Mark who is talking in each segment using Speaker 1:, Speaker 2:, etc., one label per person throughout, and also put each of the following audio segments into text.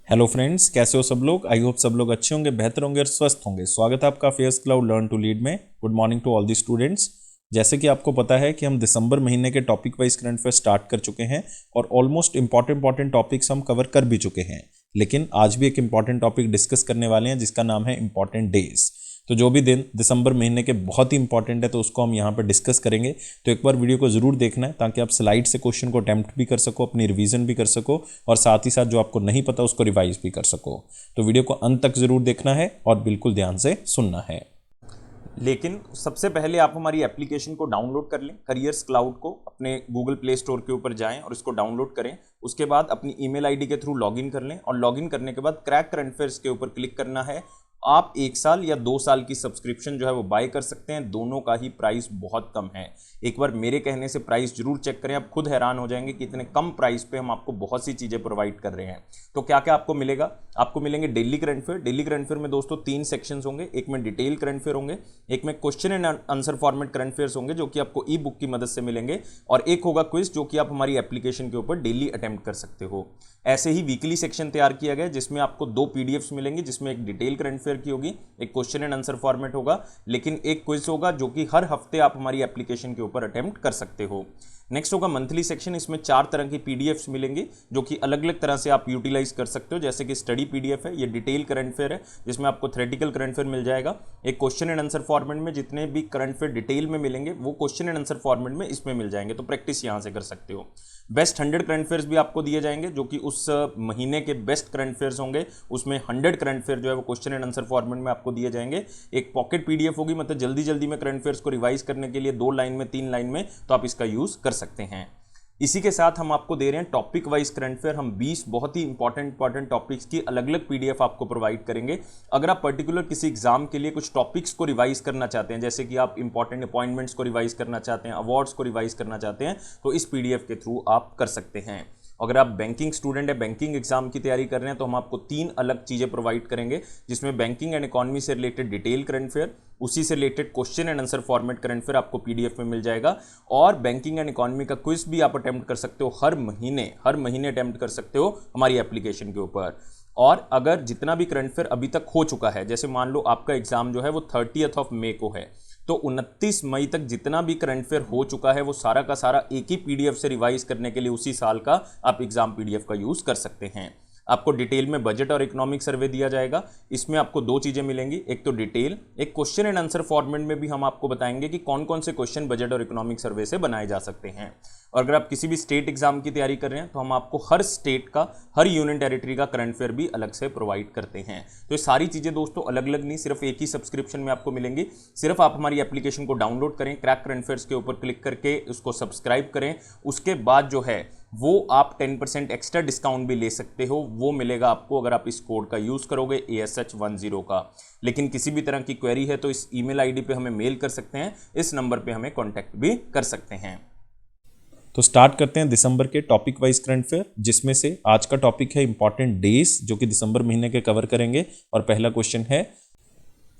Speaker 1: Hello friends, कैसे हो सब लोग। आई होप सब लोग अच्छे होंगे, बेहतर होंगे और स्वस्थ होंगे। स्वागत है आपका फेयर्स क्लाउड लर्न टू लीड में। Good morning to all the students. जैसे कि आपको पता है कि हम दिसंबर महीने के topic wise current affair start कर चुके हैं और ऑलमोस्ट इंपॉर्टेंट टॉपिक्स हम कवर कर भी चुके हैं। लेकिन आज भी एक इंपॉर्टेंट टॉपिक डिस्कस करने वाले हैं जिसका नाम है इंपॉर्टेंट डेज। तो जो भी दिन दिसंबर महीने के बहुत ही इंपॉर्टेंट है तो उसको हम यहाँ पर डिस्कस करेंगे। तो एक बार वीडियो को ज़रूर देखना है ताकि आप स्लाइड से क्वेश्चन को अटेम्प्ट भी कर सको, अपनी रिवीजन भी कर सको और साथ ही साथ जो आपको नहीं पता उसको रिवाइज भी कर सको। तो वीडियो को अंत तक ज़रूर देखना है और बिल्कुल ध्यान से सुनना है।
Speaker 2: लेकिन सबसे पहले आप हमारी एप्लीकेशन को डाउनलोड कर लें। करियर्स क्लाउड को अपने गूगल प्ले स्टोर के ऊपर जाएं और इसको डाउनलोड करें। उसके बाद अपनी ईमेल आईडी के थ्रू लॉगिन कर लें और लॉगिन करने के बाद क्रैक करंट अफेयर्स के ऊपर क्लिक करना है। आप 1 साल या 2 साल की सब्सक्रिप्शन जो है वो बाय कर सकते हैं। दोनों का ही प्राइस बहुत कम है। एक बार मेरे कहने से प्राइस जरूर चेक करें, आप खुद हैरान हो जाएंगे कि इतने कम प्राइस पे हम आपको बहुत सी चीज़ें प्रोवाइड कर रहे हैं। तो क्या क्या आपको मिलेगा? आपको मिलेंगे daily current affair. Daily current affair में दोस्तों 3 सेक्शंस होंगे। एक में डिटेल करंट अफेयर होंगे, एक में question and answer format current affairs होंगे जो कि आपको ई बुक की मदद से मिलेंगे, और एक होगा क्विज जो कि आप हमारी एप्लीकेशन के ऊपर डेली अटेम्प्ट कर सकते हो। ऐसे ही वीकली सेक्शन तैयार किया गया जिसमें आपको 2 पीडीएफ्स मिलेंगी, जिसमें एक डिटेल करंट अफेयर की होगी, एक क्वेश्चन एंड आंसर फॉर्मेट होगा, लेकिन एक क्विज होगा जो कि हर हफ्ते आप हमारी एप्लीकेशन के ऊपर अटेम्प्ट कर सकते हो। नेक्स्ट होगा मंथली सेक्शन। इसमें 4 तरह की पीडीएफ्स मिलेंगी जो कि अलग अलग तरह से आप यूटिलाइज कर सकते हो। जैसे कि स्टडी पीडीएफ है, ये डिटेल करंट अफेयर है जिसमें आपको थ्योरेटिकल करंट अफेयर मिल जाएगा। एक क्वेश्चन एंड आंसर फॉर्मेट में जितने भी करंट अफेयर डिटेल में मिलेंगे वो क्वेश्चन एंड आंसर फॉर्मेट में इसमें मिल जाएंगे, तो प्रैक्टिस यहां से कर सकते हो। बेस्ट 100 करंट अफेयर्स भी आपको दिए जाएंगे जो कि उस महीने के बेस्ट करंट अफेयर्स होंगे। उसमें 100 करंट अफेयर जो है वो क्वेश्चन एंड आंसर फॉर्मेट में आपको दिए जाएंगे। एक पॉकेट पीडीएफ होगी, मतलब जल्दी जल्दी में करंट अफेयर्स को रिवाइज करने के लिए 2 लाइन में 3 लाइन में, तो आप इसका यूज कर सकते हैं। इसी के साथ हम आपको दे रहे हैं टॉपिक वाइज करंट अफेयर। हम 20 बहुत ही इंपॉर्टेंट टॉपिक्स की अलग अलग पीडीएफ आपको प्रोवाइड करेंगे। अगर आप पर्टिकुलर किसी एग्जाम के लिए कुछ टॉपिक्स को रिवाइज करना चाहते हैं, जैसे कि आप इंपॉर्टेंट अपॉइंटमेंट्स को रिवाइज करना चाहते हैं, अवार्ड्स को रिवाइज करना चाहते हैं, तो इस पीडीएफ के थ्रू आप कर सकते हैं। अगर आप बैंकिंग स्टूडेंट है, बैंकिंग एग्जाम की तैयारी कर रहे हैं, तो हम आपको 3 अलग चीज़ें प्रोवाइड करेंगे जिसमें बैंकिंग एंड इकोनॉमी से रिलेटेड डिटेल करंट अफेयर, उसी से related question and answer format current affair आपको पीडीएफ में मिल जाएगा, और बैंकिंग एंड इकोनॉमी का क्विज भी आप अटेम्प्ट कर सकते हो। हर महीने अटेम्प्ट कर सकते हो हमारी एप्लीकेशन के ऊपर। और अगर जितना भी करंट अफेयर अभी तक हो चुका है, जैसे मान लो आपका एग्जाम जो है वो 30 मई को है, तो 29 मई तक जितना भी करंट अफेयर हो चुका है वो सारा का सारा एक ही पीडीएफ से रिवाइज करने के लिए उसी साल का आप एग्जाम पीडीएफ का यूज कर सकते हैं। आपको डिटेल में बजट और इकोनॉमिक सर्वे दिया जाएगा। इसमें आपको 2 चीजें मिलेंगी, एक तो डिटेल, एक क्वेश्चन एंड आंसर फॉर्मेट में भी हम आपको बताएंगे कि कौन कौन से क्वेश्चन बजट और इकोनॉमिक सर्वे से बनाए जा सकते हैं। और अगर आप किसी भी स्टेट एग्जाम की तैयारी कर रहे हैं तो हम आपको हर स्टेट का, हर यूनियन टेरिटरी का करंट अफेयर भी अलग से प्रोवाइड करते हैं। तो ये सारी चीजें दोस्तों अलग अलग नहीं, सिर्फ एक ही सब्सक्रिप्शन में आपको मिलेंगी। सिर्फ आप हमारी एप्लीकेशन को डाउनलोड करें, क्रैक करंट अफेयर्स के ऊपर क्लिक करके उसको सब्सक्राइब करें। उसके बाद जो है वो आप 10% एक्स्ट्रा डिस्काउंट भी ले सकते हो। वो मिलेगा आपको अगर आप इस कोड का यूज करोगे ASH10 का। लेकिन किसी भी तरह की क्वेरी है तो इस ईमेल आईडी पे हमें मेल कर सकते हैं, इस नंबर पे हमें कांटेक्ट भी कर सकते हैं।
Speaker 1: तो स्टार्ट करते हैं दिसंबर के टॉपिक वाइज करंट अफेयर, जिसमें से आज का टॉपिक है इंपॉर्टेंट डेज जो कि दिसंबर महीने के कवर करेंगे। और पहला क्वेश्चन है,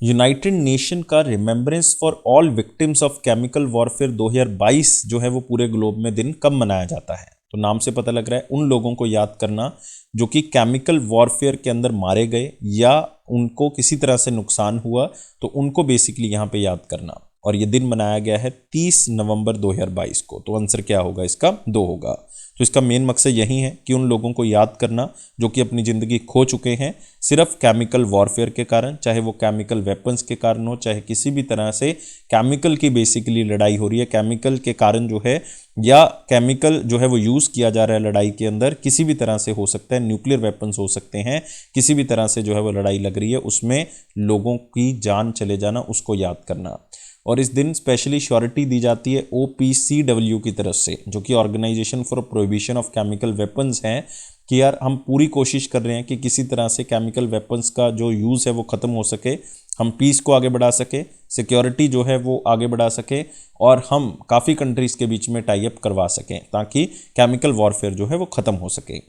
Speaker 1: यूनाइटेड नेशन का remembrance for all victims of chemical warfare 2022 जो है वो पूरे ग्लोब में दिन कब मनाया जाता है? तो नाम से पता लग रहा है उन लोगों को याद करना जो कि केमिकल वॉरफेयर के अंदर मारे गए या उनको किसी तरह से नुकसान हुआ, तो उनको बेसिकली यहाँ पे याद करना। और ये दिन मनाया गया है 30 नवंबर 2022 को। तो आंसर क्या होगा इसका? 2 होगा। तो इसका मेन मकसद यही है कि उन लोगों को याद करना जो कि अपनी ज़िंदगी खो चुके हैं सिर्फ केमिकल वॉरफेयर के कारण, चाहे वो केमिकल वेपन्स के कारण हो, चाहे किसी भी तरह से केमिकल की बेसिकली लड़ाई हो रही है, केमिकल के कारण जो है, या केमिकल जो है वो यूज़ किया जा रहा है लड़ाई के अंदर, किसी भी तरह से हो सकता है, न्यूक्लियर वेपन्स हो सकते हैं, किसी भी तरह से जो है वो लड़ाई लग रही है, उसमें लोगों की जान चले जाना, उसको याद करना। और इस दिन स्पेशली श्योरिटी दी जाती है OPCW की तरफ से, जो कि organisation for prohibition of chemical weapons हैं, कि यार हम पूरी कोशिश कर रहे हैं कि किसी तरह से केमिकल वेपन्स का जो यूज़ है वो ख़त्म हो सके, हम पीस को आगे बढ़ा सके, सिक्योरिटी जो है वो आगे बढ़ा सके, और हम काफ़ी कंट्रीज़ के बीच में टाई अप करवा सकें ताकि केमिकल वॉरफेयर जो है वो ख़त्म हो सके।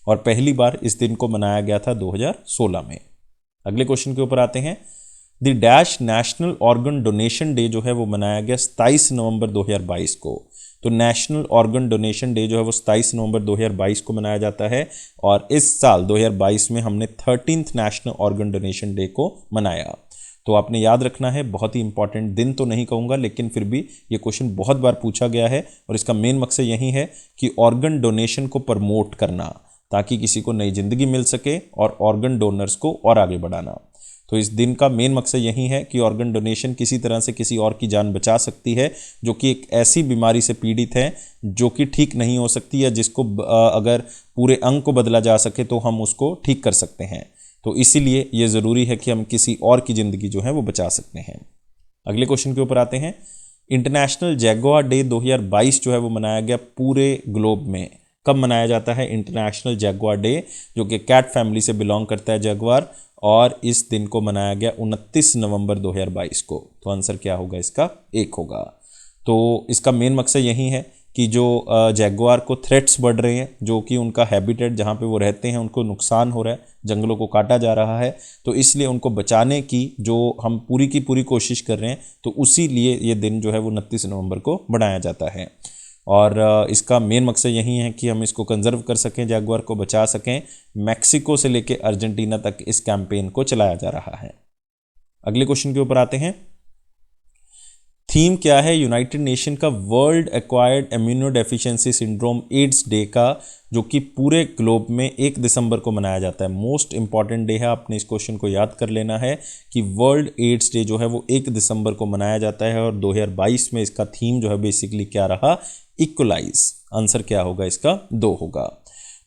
Speaker 1: और पहली बार इस दिन को मनाया गया था 2016 में। अगले क्वेश्चन के ऊपर आते हैं। The dash national organ donation day जो है वो मनाया गया 27 नवंबर 2022 को। तो नेशनल ऑर्गन डोनेशन डे जो है वो 27 नवंबर 2022 को मनाया जाता है और इस साल 2022 में हमने 13th national organ donation day को मनाया। तो आपने याद रखना है, बहुत ही इंपॉर्टेंट दिन तो नहीं कहूँगा लेकिन फिर भी ये क्वेश्चन बहुत बार पूछा गया है और इसका मेन मकसद यही है कि ऑर्गन डोनेशन को प्रमोट करना ताकि किसी को नई जिंदगी मिल सके और ऑर्गन डोनर्स को और आगे बढ़ाना। तो इस दिन का मेन मकसद यही है कि ऑर्गन डोनेशन किसी तरह से किसी और की जान बचा सकती है जो कि एक ऐसी बीमारी से पीड़ित है जो कि ठीक नहीं हो सकती या जिसको अगर पूरे अंग को बदला जा सके तो हम उसको ठीक कर सकते हैं। तो इसीलिए ये ज़रूरी है कि हम किसी और की ज़िंदगी जो है वो बचा सकते हैं। अगले क्वेश्चन के ऊपर आते हैं। इंटरनेशनल जैगुआर डे 2022 जो है वो मनाया गया पूरे ग्लोब में। कब मनाया जाता है इंटरनेशनल जैगुआर डे, जो कि कैट फैमिली से बिलोंग करता है जैगुआर, और इस दिन को मनाया गया 29 नवंबर 2022 को। तो आंसर क्या होगा इसका? 1 होगा। तो इसका मेन मकसद यही है कि जो जैगुआर को थ्रेट्स बढ़ रहे हैं, जो कि उनका हैबिटेट जहाँ पे वो रहते हैं उनको नुकसान हो रहा है, जंगलों को काटा जा रहा है, तो इसलिए उनको बचाने की जो हम पूरी की पूरी कोशिश कर रहे हैं, तो उसी लिए ये दिन जो है वो 29 नवंबर को बनाया जाता है। और इसका मेन मकसद यही है कि हम इसको कंजर्व कर सकें, जैगुआर को बचा सकें। मैक्सिको से लेकर अर्जेंटीना तक इस कैंपेन को चलाया जा रहा है। अगले क्वेश्चन के ऊपर आते हैं। थीम क्या है यूनाइटेड नेशन का world acquired immunodeficiency syndrome AIDS day का, जो कि पूरे ग्लोब में 1 दिसंबर को मनाया जाता है। मोस्ट इंपॉर्टेंट डे है, आपने इस क्वेश्चन को याद कर लेना है कि वर्ल्ड एड्स डे जो है वो 1 दिसंबर को मनाया जाता है और 2022 में इसका थीम जो है बेसिकली क्या रहा? इक्वलाइज। आंसर क्या होगा इसका? 2 होगा।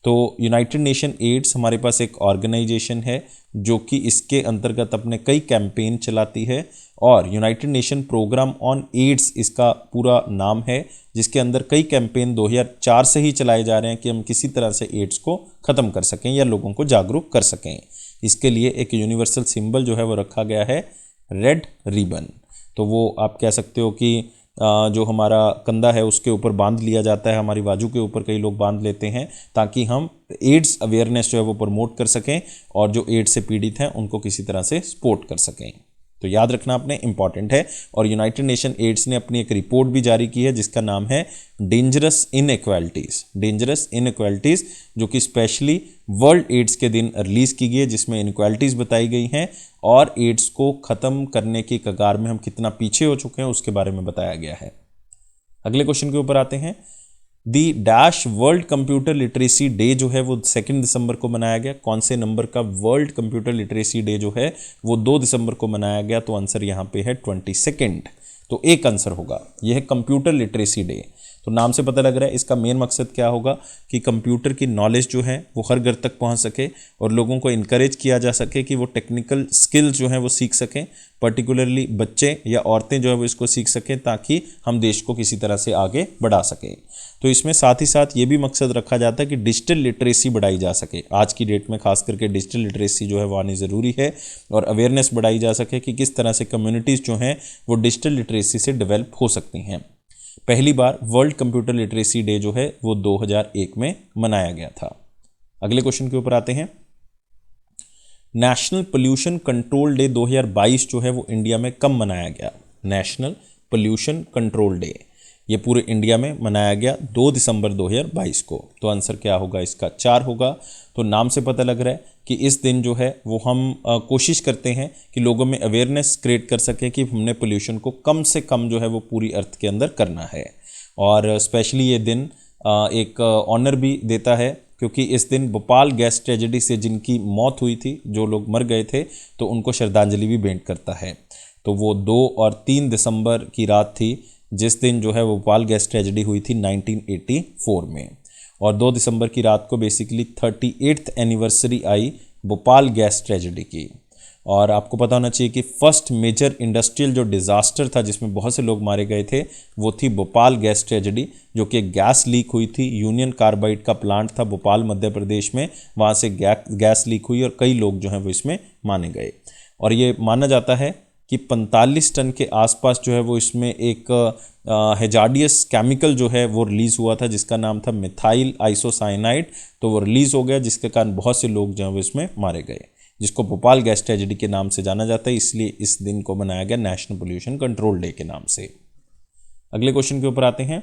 Speaker 1: तो यूनाइटेड नेशन एड्स हमारे पास एक ऑर्गेनाइजेशन है जो कि इसके अंतर्गत अपने कई कैंपेन चलाती है, और united nation programme on AIDS इसका पूरा नाम है, जिसके अंदर कई कैंपेन 2004 से ही चलाए जा रहे हैं कि हम किसी तरह से एड्स को ख़त्म कर सकें या लोगों को जागरूक कर सकें। इसके लिए एक यूनिवर्सल सिंबल जो है वो रखा गया है, रेड रिबन। तो वो आप कह सकते हो कि जो हमारा कंधा है उसके ऊपर बांध लिया जाता है, हमारी बाजू के ऊपर कई लोग बांध लेते हैं ताकि हम एड्स अवेयरनेस जो है वो प्रमोट कर सकें और जो एड्स से पीड़ित हैं उनको किसी तरह से सपोर्ट कर सकें। तो याद रखना आपने, इंपॉर्टेंट है। और यूनाइटेड नेशन एड्स ने अपनी एक रिपोर्ट भी जारी की है जिसका नाम है डेंजरस इनइक्वालिटीज़, जो कि स्पेशली वर्ल्ड एड्स के दिन रिलीज़ की गई है, जिसमें इनइक्वालिटीज़ बताई गई हैं और एड्स को ख़त्म करने की कगार में हम कितना पीछे हो चुके हैं उसके बारे में बताया गया है। अगले क्वेश्चन के ऊपर आते हैं। The dash world computer literacy day जो है वो 2 दिसंबर को मनाया गया। कौन से नंबर का वर्ल्ड कंप्यूटर लिटरेसी डे जो है वो 2 दिसंबर को मनाया गया? तो आंसर यहाँ पे है 22। तो एक आंसर होगा, यह है कंप्यूटर लिटरेसी डे। तो नाम से पता लग रहा है इसका मेन मकसद क्या होगा कि कंप्यूटर की नॉलेज जो है वो हर घर तक पहुंच सके और लोगों को इनकरेज किया जा सके कि वो टेक्निकल स्किल्स जो हैं वो सीख सकें, पर्टिकुलरली बच्चे या औरतें जो है वो इसको सीख सकें ताकि हम देश को किसी तरह से आगे बढ़ा सकें। तो इसमें साथ ही साथ ये भी मकसद रखा जाता है कि डिजिटल लिटरेसी बढ़ाई जा सके। आज की डेट में खास करके डिजिटल लिटरेसी जो है वो आनी ज़रूरी है और अवेयरनेस बढ़ाई जा सके कि किस तरह से कम्युनिटीज़ जो हैं वो डिजिटल लिटरेसी से डेवलप हो सकती हैं। पहली बार वर्ल्ड कंप्यूटर लिटरेसी डे जो है वो 2001 में मनाया गया था। अगले क्वेश्चन के ऊपर आते हैं। नेशनल पोल्यूशन कंट्रोल डे 2022 जो है वो इंडिया में कब मनाया गया? नेशनल पोल्यूशन कंट्रोल डे ये पूरे इंडिया में मनाया गया 2 दिसंबर 2022 को। तो आंसर क्या होगा इसका? 4 होगा। तो नाम से पता लग रहा है कि इस दिन जो है वो हम कोशिश करते हैं कि लोगों में अवेयरनेस क्रिएट कर सकें कि हमने पोल्यूशन को कम से कम जो है वो पूरी अर्थ के अंदर करना है। और स्पेशली ये दिन एक ऑनर भी देता है क्योंकि इस दिन भोपाल गैस ट्रेजेडी से जिनकी मौत हुई थी, जो लोग मर गए थे, तो उनको श्रद्धांजलि भी भेंट करता है। तो वो 2 और 3 दिसंबर की रात थी जिस दिन जो है भोपाल गैस ट्रेजेडी हुई थी 1984 में, और 2 दिसंबर की रात को बेसिकली 38th एनिवर्सरी आई भोपाल गैस ट्रेजेडी की। और आपको पता होना चाहिए कि फर्स्ट मेजर इंडस्ट्रियल जो डिज़ास्टर था जिसमें बहुत से लोग मारे गए थे वो थी भोपाल गैस ट्रेजेडी, जो कि गैस लीक हुई थी। यूनियन कार्बाइड का प्लांट था भोपाल मध्य प्रदेश में, वहाँ से गैस लीक हुई और कई लोग जो हैं वो इसमें माने गए। और ये माना जाता है कि 45 टन के आसपास जो है वो इसमें एक हेजार्डियस केमिकल जो है वो रिलीज़ हुआ था जिसका नाम था मिथाइल आइसोसाइनाइड। तो वो रिलीज़ हो गया जिसके कारण बहुत से लोग जो हैं वो इसमें मारे गए, जिसको भोपाल गैस ट्रेजेडी के नाम से जाना जाता है। इसलिए इस दिन को मनाया गया नेशनल पोल्यूशन कंट्रोल डे के नाम से। अगले क्वेश्चन के ऊपर आते हैं।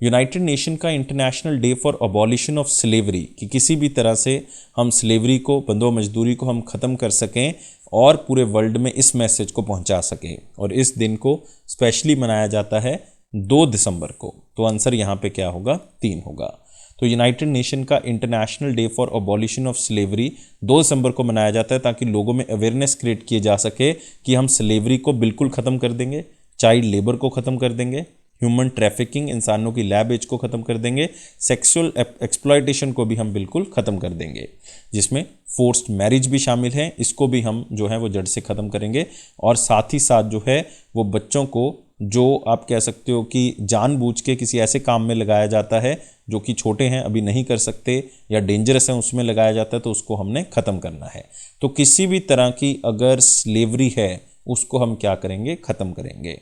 Speaker 1: यूनाइटेड नेशन का international day for abolition of slavery, कि किसी भी तरह से हम स्लेवरी को, बंधुआ मजदूरी को हम ख़त्म कर सकें और पूरे वर्ल्ड में इस मैसेज को पहुंचा सकें। और इस दिन को स्पेशली मनाया जाता है 2 दिसंबर को। तो आंसर यहाँ पे क्या होगा? 3 होगा। तो यूनाइटेड नेशन का international day for abolition of slavery 2 दिसंबर को मनाया जाता है ताकि लोगों में अवेयरनेस क्रिएट किए जा सके कि हम स्लेवरी को बिल्कुल ख़त्म कर देंगे, चाइल्ड लेबर को ख़त्म कर देंगे, ह्यूमन ट्रैफिकिंग, इंसानों की लैब एज को ख़त्म कर देंगे, सेक्सुअल एक्सप्लॉयटेशन को भी हम बिल्कुल ख़त्म कर देंगे, जिसमें फोर्स्ड मैरिज भी शामिल है, इसको भी हम जो है वो जड़ से ख़त्म करेंगे। और साथ ही साथ जो है वो बच्चों को, जो आप कह सकते हो कि जानबूझ के किसी ऐसे काम में लगाया जाता है जो कि छोटे हैं, अभी नहीं कर सकते या डेंजरस है, उसमें लगाया जाता है, तो उसको हमने ख़त्म करना है। तो किसी भी तरह की अगर स्लेवरी है उसको हम क्या करेंगे? ख़त्म करेंगे।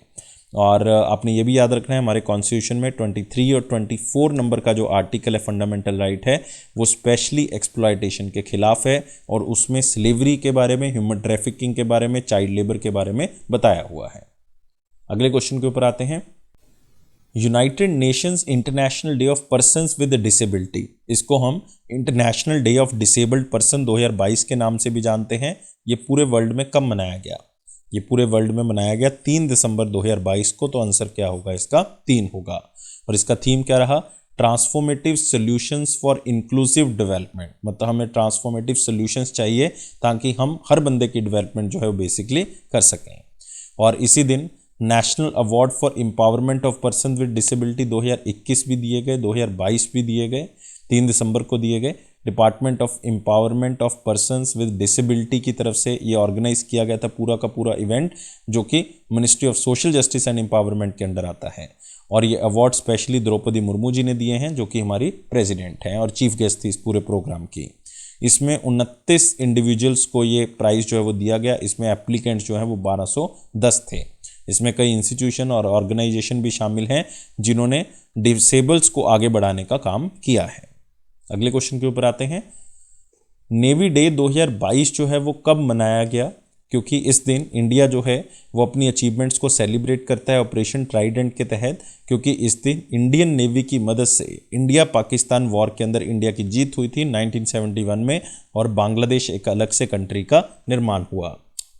Speaker 1: और आपने ये भी याद रखना है, हमारे कॉन्स्टिट्यूशन में 23 और 24 नंबर का जो आर्टिकल है फंडामेंटल राइट है, वो स्पेशली एक्सप्लॉयटेशन के खिलाफ है और उसमें स्लेवरी के बारे में, ह्यूमन ट्रैफिकिंग के बारे में, चाइल्ड लेबर के बारे में बताया हुआ है। अगले क्वेश्चन के ऊपर आते हैं। United Nations international day of persons with disability, इसको हम international day of disabled person 2022 के नाम से भी जानते हैं। ये पूरे वर्ल्ड में कब मनाया गया? ये पूरे वर्ल्ड में मनाया गया 3 दिसंबर 2022 को। तो आंसर क्या होगा इसका? 3 होगा। और इसका थीम क्या रहा? Transformative solutions for inclusive development. मतलब हमें ट्रांसफॉर्मेटिव सॉल्यूशंस चाहिए ताकि हम हर बंदे की डेवलपमेंट जो है वो बेसिकली कर सकें। और इसी दिन national award for empowerment of person with disability 2021 भी दिए गए, 2022 भी दिए गए, 3 दिसंबर को दिए गए। Department of empowerment of persons with disability की तरफ से ये ऑर्गेनाइज किया गया था पूरा का पूरा इवेंट, जो कि ministry of social justice and empowerment के अंडर आता है। और ये अवार्ड स्पेशली द्रौपदी मुर्मू जी ने दिए हैं, जो कि हमारी प्रेसिडेंट हैं और चीफ गेस्ट थी इस पूरे प्रोग्राम की। इसमें 29 इंडिविजुअल्स को ये प्राइज़ जो है वो दिया गया। इसमें एप्लीकेंट्स जो हैं वो 1210 थे। इसमें कई इंस्टीट्यूशन और ऑर्गेनाइजेशन भी शामिल हैं जिन्होंने डिसेबल्स को आगे बढ़ाने का काम किया है। अगले क्वेश्चन के ऊपर आते हैं। नेवी डे 2022 जो है वो कब मनाया गया? क्योंकि इस दिन इंडिया जो है वो अपनी अचीवमेंट्स को सेलिब्रेट करता है ऑपरेशन ट्राइडेंट के तहत, क्योंकि इस दिन इंडियन नेवी की मदद से इंडिया पाकिस्तान वॉर के अंदर इंडिया की जीत हुई थी 1971 में, और बांग्लादेश एक अलग से कंट्री का निर्माण हुआ।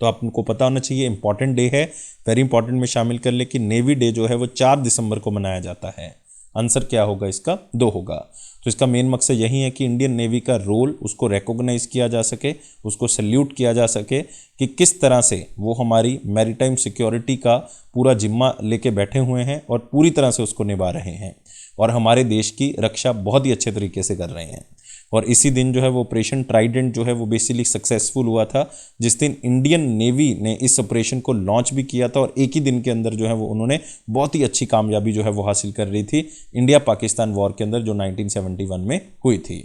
Speaker 1: तो आपको पता होना चाहिए, इंपॉर्टेंट डे है, वेरी इंपॉर्टेंट में शामिल कर ले कि नेवी डे जो है वो 4 दिसंबर को मनाया जाता है। आंसर क्या होगा इसका? 2 होगा। तो इसका मेन मकसद यही है कि इंडियन नेवी का रोल उसको रिकॉग्नाइज किया जा सके, उसको सल्यूट किया जा सके कि किस तरह से वो हमारी मैरीटाइम सिक्योरिटी का पूरा जिम्मा लेके बैठे हुए हैं और पूरी तरह से उसको निभा रहे हैं और हमारे देश की रक्षा बहुत ही अच्छे तरीके से कर रहे हैं। और इसी दिन जो है वो ऑपरेशन ट्राइडेंट जो है वो बेसिकली सक्सेसफुल हुआ था, जिस दिन इंडियन नेवी ने इस ऑपरेशन को लॉन्च भी किया था और एक ही दिन के अंदर जो है वो उन्होंने बहुत ही अच्छी कामयाबी जो है वो हासिल कर रही थी इंडिया पाकिस्तान वॉर के अंदर, जो 1971 में हुई थी।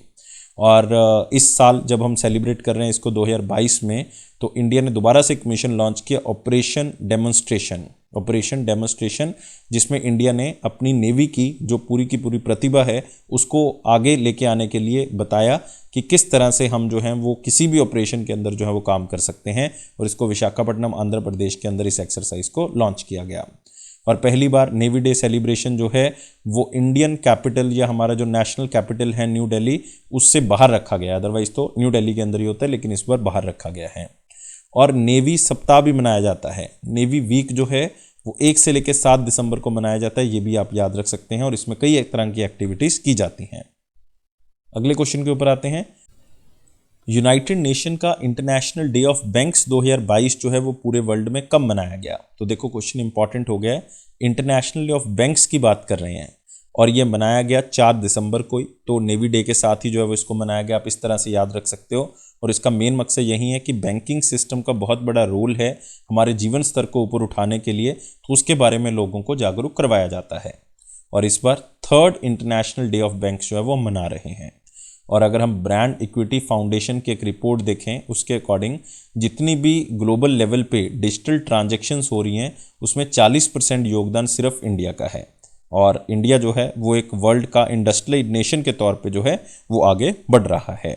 Speaker 1: और इस साल जब हम सेलिब्रेट कर रहे हैं इसको 2022 में, तो इंडिया ने दोबारा से एक मिशन लॉन्च किया, ऑपरेशन डेमोन्स्ट्रेशन, जिसमें इंडिया ने अपनी नेवी की जो पूरी की पूरी प्रतिभा है उसको आगे लेके आने के लिए बताया कि किस तरह से हम जो हैं वो किसी भी ऑपरेशन के अंदर जो है वो काम कर सकते हैं। और इसको विशाखापट्टनम आंध्र प्रदेश के अंदर इस एक्सरसाइज को लॉन्च किया गया। और पहली बार नेवी डे सेलिब्रेशन जो है वो इंडियन कैपिटल या हमारा जो नेशनल कैपिटल है न्यू दिल्ली, उससे बाहर रखा गया। अदरवाइज तो न्यू दिल्ली के अंदर ही होता है, लेकिन इस बार बाहर रखा गया है। और नेवी सप्ताह भी मनाया जाता है। नेवी वीक जो है वो 1 से लेकर 7 दिसंबर को मनाया जाता है, ये भी आप याद रख सकते हैं। और इसमें कई एक तरह की एक्टिविटीज़ की जाती हैं। अगले क्वेश्चन के ऊपर आते हैं। यूनाइटेड नेशन का इंटरनेशनल डे ऑफ बैंक्स 2022 जो है वो पूरे वर्ल्ड में कब मनाया गया? तो देखो क्वेश्चन इंपॉर्टेंट हो गया है। इंटरनेशनल डे ऑफ बैंक्स की बात कर रहे हैं और ये मनाया गया 4 दिसंबर को ही। तो नेवी डे के साथ ही जो है वो इसको मनाया गया, आप इस तरह से याद रख सकते हो। और इसका मेन मकसद यही है कि बैंकिंग सिस्टम का बहुत बड़ा रोल है हमारे जीवन स्तर को ऊपर उठाने के लिए, तो उसके बारे में लोगों को जागरूक करवाया जाता है। और इस बार 3rd international day of banks जो है वो मना रहे हैं। और अगर हम ब्रांड इक्विटी फाउंडेशन की एक रिपोर्ट देखें, उसके अकॉर्डिंग जितनी भी ग्लोबल लेवल पे डिजिटल ट्रांजैक्शंस हो रही हैं उसमें 40% योगदान सिर्फ इंडिया का है। और इंडिया जो है वो एक वर्ल्ड का इंडस्ट्रियल नेशन के तौर पे जो है वो आगे बढ़ रहा है।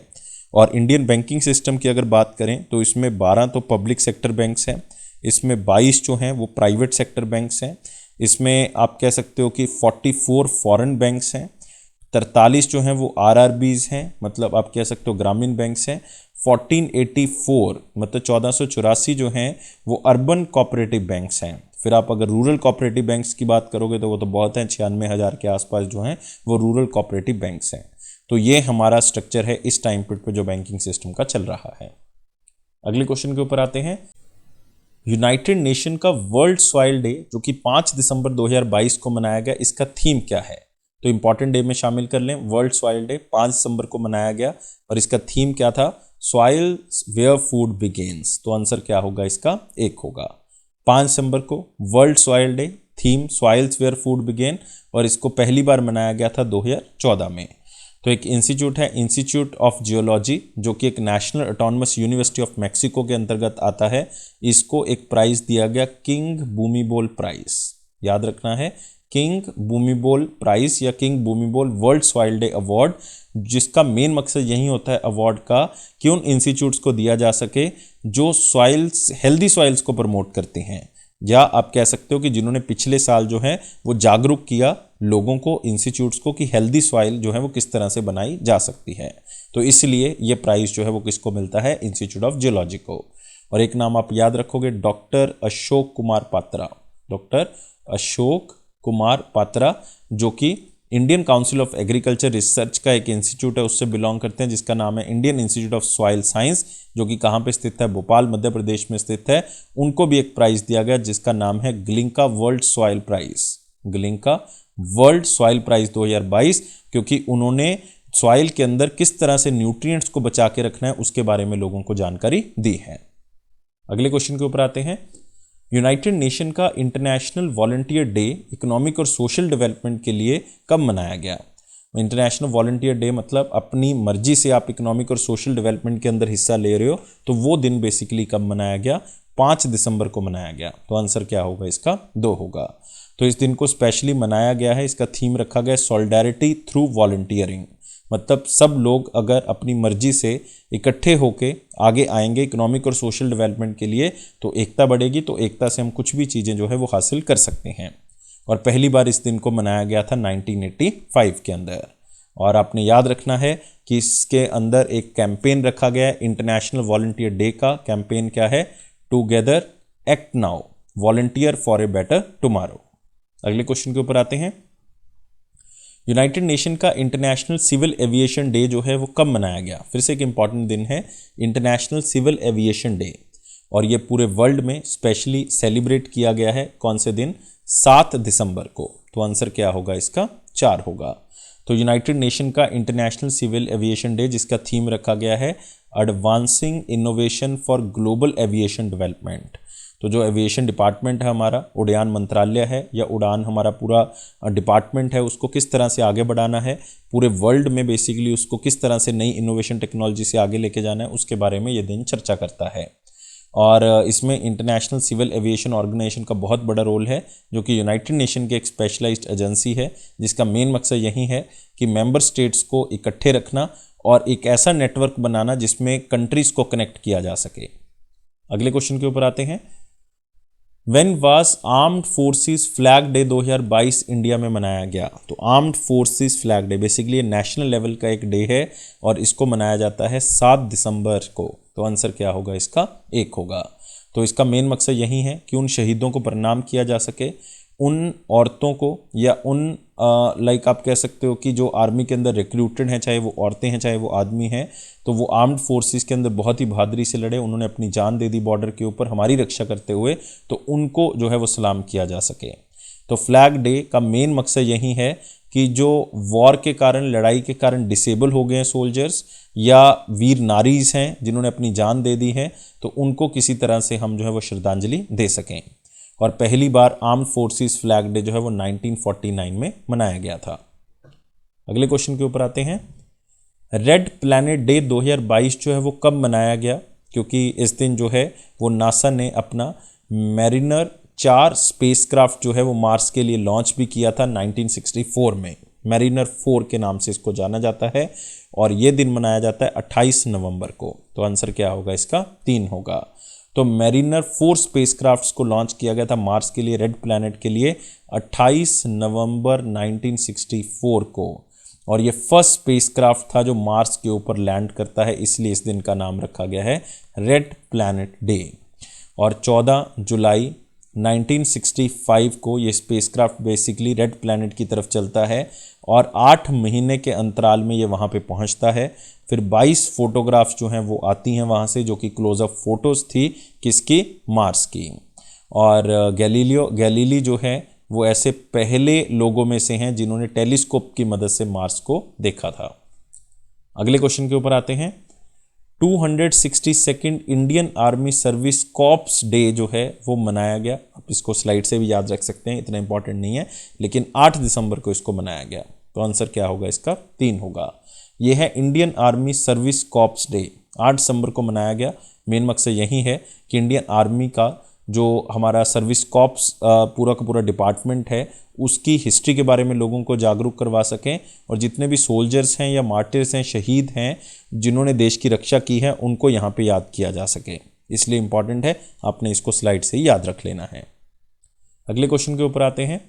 Speaker 1: और इंडियन बैंकिंग सिस्टम की अगर बात करें तो इसमें 12 तो पब्लिक सेक्टर बैंक्स हैं, इसमें 22 जो हैं वो प्राइवेट सेक्टर बैंक्स हैं, इसमें आप कह सकते हो कि 44 फॉरेन बैंक्स हैं, 43 जो हैं वो आरआरबीज हैं, मतलब आप कह सकते हो ग्रामीण बैंक्स हैं। 1484 मतलब 1484 जो हैं वो अर्बन कोऑपरेटिव बैंक्स हैं। फिर आप अगर रूरल कोऑपरेटिव बैंक्स की बात करोगे तो वो तो बहुत हैं, 96,000 के आसपास जो हैं वो रूरल कोऑपरेटिव बैंक्स हैं। तो ये हमारा स्ट्रक्चर है इस टाइम पीरियड पे जो बैंकिंग सिस्टम का चल रहा है। अगले क्वेश्चन के ऊपर आते हैं। यूनाइटेड नेशन का वर्ल्ड सॉइल डे जो कि 5 दिसंबर 2022 को मनाया गया, इसका थीम क्या है? तो इंपॉर्टेंट डे में शामिल कर लें। वर्ल्ड सॉइल डे 5 दिसंबर को मनाया गया और इसका थीम क्या था? Soil where food begins. तो आंसर क्या होगा इसका? 1 होगा। 5 दिसंबर को world soil day, theme soils where food begin, और इसको पहली बार मनाया गया था 2014 में। तो एक इंस्टीट्यूट है, इंस्टीट्यूट ऑफ जियोलॉजी, जो कि एक national autonomous university of Mexico के अंतर्गत आता है। इसको एक प्राइज दिया गया, किंग बूमीबोल प्राइज। याद रखना है, किंग बूमीबोल प्राइज या king Bhumibol world soil day award, जिसका मेन मकसद यही होता है अवार्ड का कि उन इंस्टीट्यूट्स को दिया जा सके जो सॉइल्स, हेल्दी सॉइल्स को प्रमोट करते हैं, या आप कह सकते हो कि जिन्होंने पिछले साल जो है वो जागरूक किया लोगों को, इंस्टीट्यूट्स को, कि हेल्दी सॉइल जो है वो किस तरह से बनाई जा सकती है। तो इसलिए ये प्राइस जो है वो किसको मिलता है? इंस्टीट्यूट ऑफ जियोलॉजी को। और एक नाम आप याद रखोगे, डॉक्टर अशोक कुमार पात्रा। डॉक्टर अशोक कुमार पात्रा जो कि Indian council of agriculture research का एक इंस्टीट्यूट है, उससे बिलोंग करते हैं, जिसका नाम है Indian institute of soil science, जो कि कहाँ पे स्थित है? भोपाल, मध्य प्रदेश में स्थित है। उनको भी एक प्राइज दिया गया जिसका नाम है Glinka world soil prize. Glinka world soil prize 2022, क्योंकि उन्होंने सॉइल के अंदर किस तरह से न्यूट्रिएंट्स को बचा के रखना है उसके बारे में लोगों को जानकारी दी है। अगले क्वेश्चन के ऊपर आते हैं। यूनाइटेड नेशन का इंटरनेशनल वॉलंटियर डे इकोनॉमिक और सोशल डेवलपमेंट के लिए कब मनाया गया? इंटरनेशनल वॉलंटियर डे मतलब अपनी मर्जी से आप इकोनॉमिक और सोशल डेवलपमेंट के अंदर हिस्सा ले रहे हो, तो वो दिन बेसिकली कब मनाया गया? 5 दिसंबर को मनाया गया। तो आंसर क्या होगा इसका? 2 होगा। तो इस दिन को स्पेशली मनाया गया है, इसका थीम रखा गया है सॉलिडारिटी थ्रू वॉलंटियरिंग। मतलब सब लोग अगर अपनी मर्जी से इकट्ठे होके आगे आएंगे इकोनॉमिक और सोशल डेवलपमेंट के लिए, तो एकता बढ़ेगी, तो एकता से हम कुछ भी चीज़ें जो है वो हासिल कर सकते हैं। और पहली बार इस दिन को मनाया गया था 1985 के अंदर। और आपने याद रखना है कि इसके अंदर एक कैंपेन रखा गया है इंटरनेशनल वॉलंटियर डे का। कैंपेन क्या है? Together act now, volunteer for a better tomorrow. अगले क्वेश्चन के ऊपर आते हैं। यूनाइटेड नेशन का इंटरनेशनल सिविल एविएशन डे जो है वो कब मनाया गया? फिर से एक इंपॉर्टेंट दिन है इंटरनेशनल सिविल एविएशन डे, और ये पूरे वर्ल्ड में स्पेशली सेलिब्रेट किया गया है। कौन से दिन? 7 दिसंबर को। तो आंसर क्या होगा इसका? 4 होगा। तो यूनाइटेड नेशन का इंटरनेशनल सिविल एविएशन डे, जिसका थीम रखा गया है advancing innovation for global aviation development. तो जो एविएशन डिपार्टमेंट है हमारा, उड़ान मंत्रालय है या उड़ान हमारा पूरा डिपार्टमेंट है, उसको किस तरह से आगे बढ़ाना है पूरे वर्ल्ड में, बेसिकली उसको किस तरह से नई इनोवेशन टेक्नोलॉजी से आगे लेके जाना है, उसके बारे में ये दिन चर्चा करता है। और इसमें इंटरनेशनल सिविल एविएशन ऑर्गेनाइजेशन का बहुत बड़ा रोल है, जो कि यूनाइटेड नेशन की एक स्पेशलाइज्ड एजेंसी है, जिसका मेन मकसद यही है कि मेंबर स्टेट्स को इकट्ठे रखना और एक ऐसा नेटवर्क बनाना जिसमें कंट्रीज को कनेक्ट किया जा सके। अगले क्वेश्चन के ऊपर आते हैं। When was armed forces flag day 2022 India में मनाया गया? तो armed forces flag day basically national level का एक डे है और इसको मनाया जाता है 7 दिसंबर को। तो आंसर क्या होगा इसका? 1 होगा। तो इसका मेन मकसद यही है कि उन शहीदों को प्रणाम किया जा सके, उन औरतों को या उन लाइक आप कह सकते हो कि जो आर्मी के अंदर रिक्रूटेड हैं, चाहे वो औरतें हैं चाहे वो आदमी हैं, तो वो आर्म्ड फोर्सेस के अंदर बहुत ही बहादुरी से लड़े, उन्होंने अपनी जान दे दी बॉर्डर के ऊपर हमारी रक्षा करते हुए, तो उनको जो है वो सलाम किया जा सके। तो फ्लैग डे का मेन मकसद यही है कि जो वॉर के कारण, लड़ाई के कारण डिसेबल हो गए हैं सोल्जर्स या वीर नारीज हैं जिन्होंने अपनी जान दे दी है, तो उनको किसी तरह से हम जो है वो श्रद्धांजलि दे सकें। और पहली बार आर्म्ड फोर्सेस फ्लैग डे जो है वो 1949 में मनाया गया था। अगले क्वेश्चन के ऊपर आते हैं। रेड प्लैनेट डे 2022 जो है वो कब मनाया गया? क्योंकि इस दिन जो है वो नासा ने अपना मैरिनर 4 स्पेसक्राफ्ट जो है वो मार्स के लिए लॉन्च भी किया था 1964 में। मैरिनर 4 के नाम से इसको जाना जाता है और ये दिन मनाया जाता है 28 नवंबर को। तो आंसर क्या होगा इसका? 3 होगा। तो मैरिनर 4 स्पेसक्राफ्ट्स को लॉन्च किया गया था मार्स के लिए, रेड प्लैनेट के लिए 28 नवंबर 1964 को, और ये फर्स्ट स्पेसक्राफ्ट था जो मार्स के ऊपर लैंड करता है, इसलिए इस दिन का नाम रखा गया है रेड प्लैनेट डे। और 14 जुलाई 1965 को ये स्पेसक्राफ्ट बेसिकली रेड प्लैनेट की तरफ चलता है और 8 महीने के अंतराल में ये वहाँ पे पहुँचता है। फिर 22 फोटोग्राफ्स जो हैं वो आती हैं वहाँ से, जो कि क्लोजअप फोटोज़ थी किसकी, मार्स की। और गैलीली जो है वो ऐसे पहले लोगों में से हैं जिन्होंने टेलीस्कोप की मदद से मार्स को देखा था। अगले क्वेश्चन के ऊपर आते हैं। 262nd Indian army service corps day जो है वो मनाया गया। आप इसको स्लाइड से भी याद रख सकते हैं, इतना इंपॉर्टेंट नहीं है, लेकिन 8 दिसंबर को इसको मनाया गया। तो आंसर क्या होगा इसका, 3 होगा। ये है Indian army service corps day, 8 दिसंबर को मनाया गया। मेन मकसद यही है कि इंडियन आर्मी का जो हमारा सर्विस कॉर्प्स पूरा का पूरा डिपार्टमेंट है उसकी हिस्ट्री के बारे में लोगों को जागरूक करवा सकें, और जितने भी सोल्जर्स हैं या मार्टिर्स हैं, शहीद हैं जिन्होंने देश की रक्षा की है, उनको यहाँ पे याद किया जा सके। इसलिए इम्पॉर्टेंट है, आपने इसको स्लाइड से ही याद रख लेना है। अगले क्वेश्चन के ऊपर आते हैं।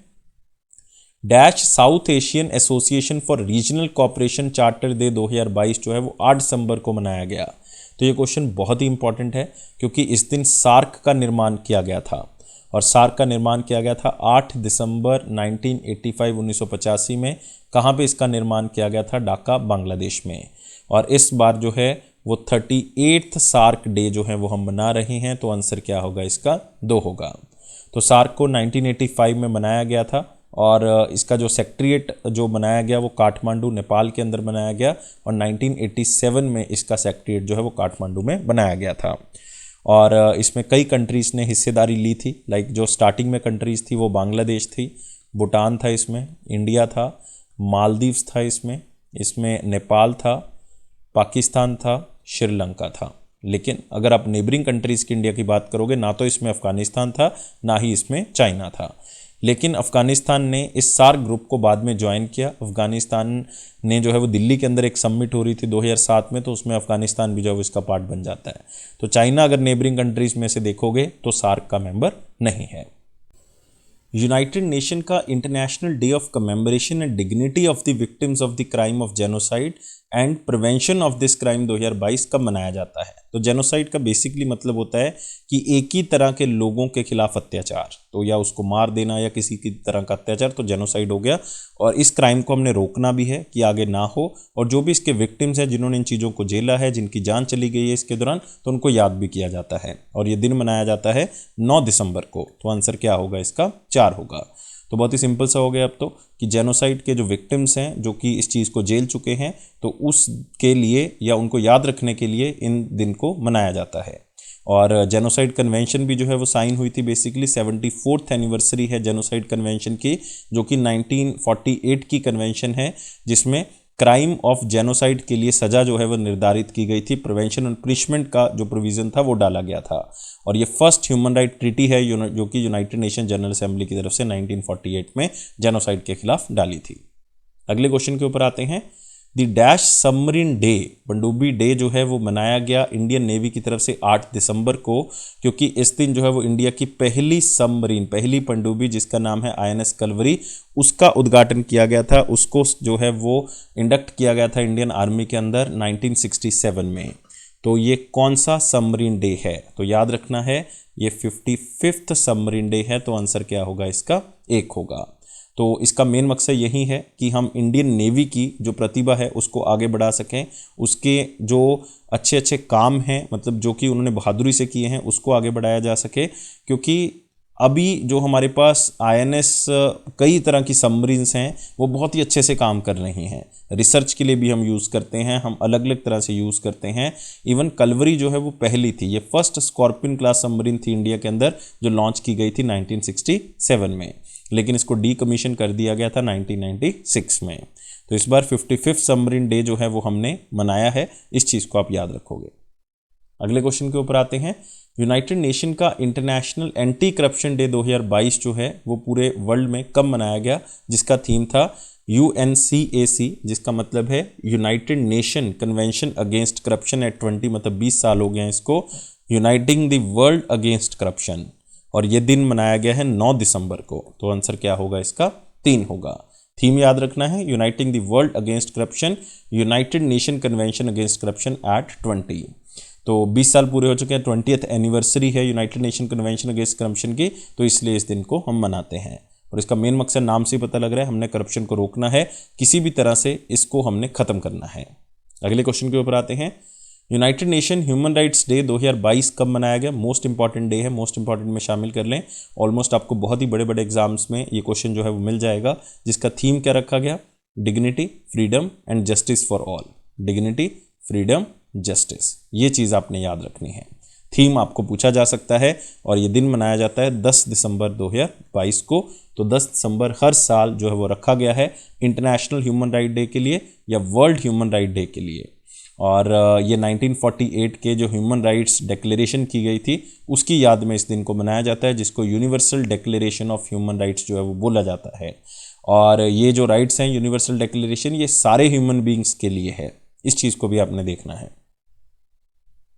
Speaker 1: Dash south Asian association for regional cooperation charter day 2022 जो है वो 8 दिसंबर को मनाया गया। तो ये क्वेश्चन बहुत ही इंपॉर्टेंट है क्योंकि इस दिन सार्क का निर्माण किया गया था, और सार्क का निर्माण किया गया था 8 दिसंबर 1985 में। कहाँ पे इसका निर्माण किया गया था, ढाका बांग्लादेश में। और इस बार जो है वो 38th सार्क डे जो है वो हम मना रहे हैं। तो आंसर क्या होगा इसका, 2 होगा। तो सार्क को 1985 में बनाया गया था, और इसका जो सेक्रेटरीट जो बनाया गया वो काठमांडू नेपाल के अंदर बनाया गया, और 1987 में इसका सेक्रेटरीट जो है वो काठमांडू में बनाया गया था। और इसमें कई कंट्रीज़ ने हिस्सेदारी ली थी। लाइक जो स्टार्टिंग में कंट्रीज़ थी वो बांग्लादेश थी, भूटान था इसमें, इंडिया था, मालदीव्स था इसमें नेपाल था, पाकिस्तान था, श्रीलंका था। लेकिन अगर आप नेबरिंग कंट्रीज़ की इंडिया की बात करोगे, ना तो इसमें अफ़गानिस्तान था, ना ही इसमें चाइना था। लेकिन अफ़गानिस्तान ने इस सार्क ग्रुप को बाद में ज्वाइन किया। अफ़गानिस्तान ने जो है वो दिल्ली के अंदर एक समिट हो रही थी 2007 में, तो उसमें अफ़गानिस्तान भी जो है इसका पार्ट बन जाता है। तो चाइना अगर नेबरिंग कंट्रीज़ में से देखोगे तो सार्क का मेंबर नहीं है। यूनाइटेड नेशन का international day of commemoration and dignity of the victims of the crime of genocide and prevention of this crime 2022 कब मनाया जाता है। तो जेनोसाइड का बेसिकली मतलब होता है कि एक ही तरह के लोगों के खिलाफ अत्याचार, तो या उसको मार देना या किसी की तरह का अत्याचार, तो जेनोसाइड हो गया। और इस क्राइम को हमने रोकना भी है कि आगे ना हो, और जो भी इसके विक्टिम्स हैं जिन्होंने इन चीज़ों को झेला है, जिनकी जान चली गई है इसके दौरान, तो उनको याद भी किया जाता है। और ये दिन मनाया जाता है 9 दिसंबर को। तो आंसर क्या होगा इसका, 4 होगा। तो बहुत ही सिंपल सा हो गया अब तो, कि जेनोसाइड के जो विक्टिम्स हैं जो कि इस चीज़ को झेल चुके हैं, तो उसके लिए या उनको याद रखने के लिए इन दिन को मनाया जाता है। और जेनोसाइड कन्वेंशन भी जो है वो साइन हुई थी। बेसिकली 74th एनिवर्सरी है जेनोसाइड कन्वेंशन की, जो कि 1948 की कन्वेंशन है, जिसमें क्राइम ऑफ जेनोसाइड के लिए सज़ा जो है वो निर्धारित की गई थी। प्रिवेंशन एंड पनिशमेंट का जो प्रोविज़न था वो डाला गया था। और ये फर्स्ट ह्यूमन राइट ट्रीटी है जो कि यूनाइटेड नेशन जनरल असेंबली की तरफ से 1948 में जेनोसाइड के खिलाफ डाली थी। अगले क्वेश्चन के ऊपर आते हैं। द डैश सबमरीन डे, पनडुब्बी डे जो है वो मनाया गया इंडियन नेवी की तरफ से 8 दिसंबर को, क्योंकि इस दिन जो है वो इंडिया की पहली सबमरीन, पहली पनडुब्बी जिसका नाम है INS कलवरी, उसका उद्घाटन किया गया था। उसको जो है वो इंडक्ट किया गया था इंडियन आर्मी के अंदर 1967 में। तो ये कौन सा सबमरीन डे है, तो याद रखना है ये 55th सबमरीन डे है। तो आंसर क्या होगा इसका, 1 होगा। तो इसका मेन मकसद यही है कि हम इंडियन नेवी की जो प्रतिभा है उसको आगे बढ़ा सकें, उसके जो अच्छे अच्छे काम हैं, मतलब जो कि उन्होंने बहादुरी से किए हैं, उसको आगे बढ़ाया जा सके। क्योंकि अभी जो हमारे पास INS कई तरह की सबमरीन्स हैं वो बहुत ही अच्छे से काम कर रही हैं। रिसर्च के लिए भी हम यूज़ करते हैं, हम अलग अलग तरह से यूज़ करते हैं। इवन कलवरी जो है वो पहली थी, ये फर्स्ट स्कॉर्पियन क्लास सबमरीन थी इंडिया के अंदर, जो लॉन्च की गई थी 1967 में, लेकिन इसको डीकमीशन कर दिया गया था 1996 में। तो इस बार 55th सबमरीन डे जो है वो हमने मनाया है, इस चीज़ को आप याद रखोगे। अगले क्वेश्चन के ऊपर आते हैं। यूनाइटेड नेशन का इंटरनेशनल एंटी करप्शन डे 2022 जो है वो पूरे वर्ल्ड में कब मनाया गया, जिसका थीम था UNCAC, जिसका मतलब है united nation convention against corruption at 20, मतलब 20 साल हो गए हैं इसको, uniting the world against corruption, और ये दिन मनाया गया है 9 दिसंबर को। तो आंसर क्या होगा इसका? 3 होगा। थीम याद रखना है, uniting the world against corruption, united nation convention against corruption at 20। तो 20 साल पूरे हो चुके हैं, 20th एनिवर्सरी है united nation convention against corruption की, तो इसलिए इस दिन को हम मनाते हैं। और इसका मेन मकसद नाम से ही पता लग रहा है, हमने करप्शन को रोकना है, किसी भी तरह से इसको हमने खत्म करना है। अगले क्वेश्चन के ऊपर आते हैं। United nation human rights day 2022 कब मनाया गया? मोस्ट इंपॉर्टेंट डे है, मोस्ट इंपॉर्टेंट में शामिल कर लें। ऑलमोस्ट आपको बहुत ही बड़े बड़े एग्जाम्स में ये क्वेश्चन जो है वो मिल जाएगा, जिसका थीम क्या रखा गया? Dignity, freedom and justice for all. Dignity, freedom, justice, ये चीज़ आपने याद रखनी है। थीम आपको पूछा जा सकता है, और ये दिन मनाया जाता है 10 दिसंबर 2022 को। तो 10 दिसंबर हर साल जो है वो रखा गया है इंटरनेशनल ह्यूमन राइट डे के लिए या वर्ल्ड ह्यूमन राइट डे के लिए। और ये 1948 के जो ह्यूमन राइट्स डिक्लेरेशन की गई थी उसकी याद में इस दिन को मनाया जाता है, जिसको universal declaration of human rights जो है वो बोला जाता है। और ये जो राइट्स हैं यूनिवर्सल डिक्लेरेशन, ये सारे ह्यूमन बींग्स के लिए है, इस चीज़ को भी आपने देखना है।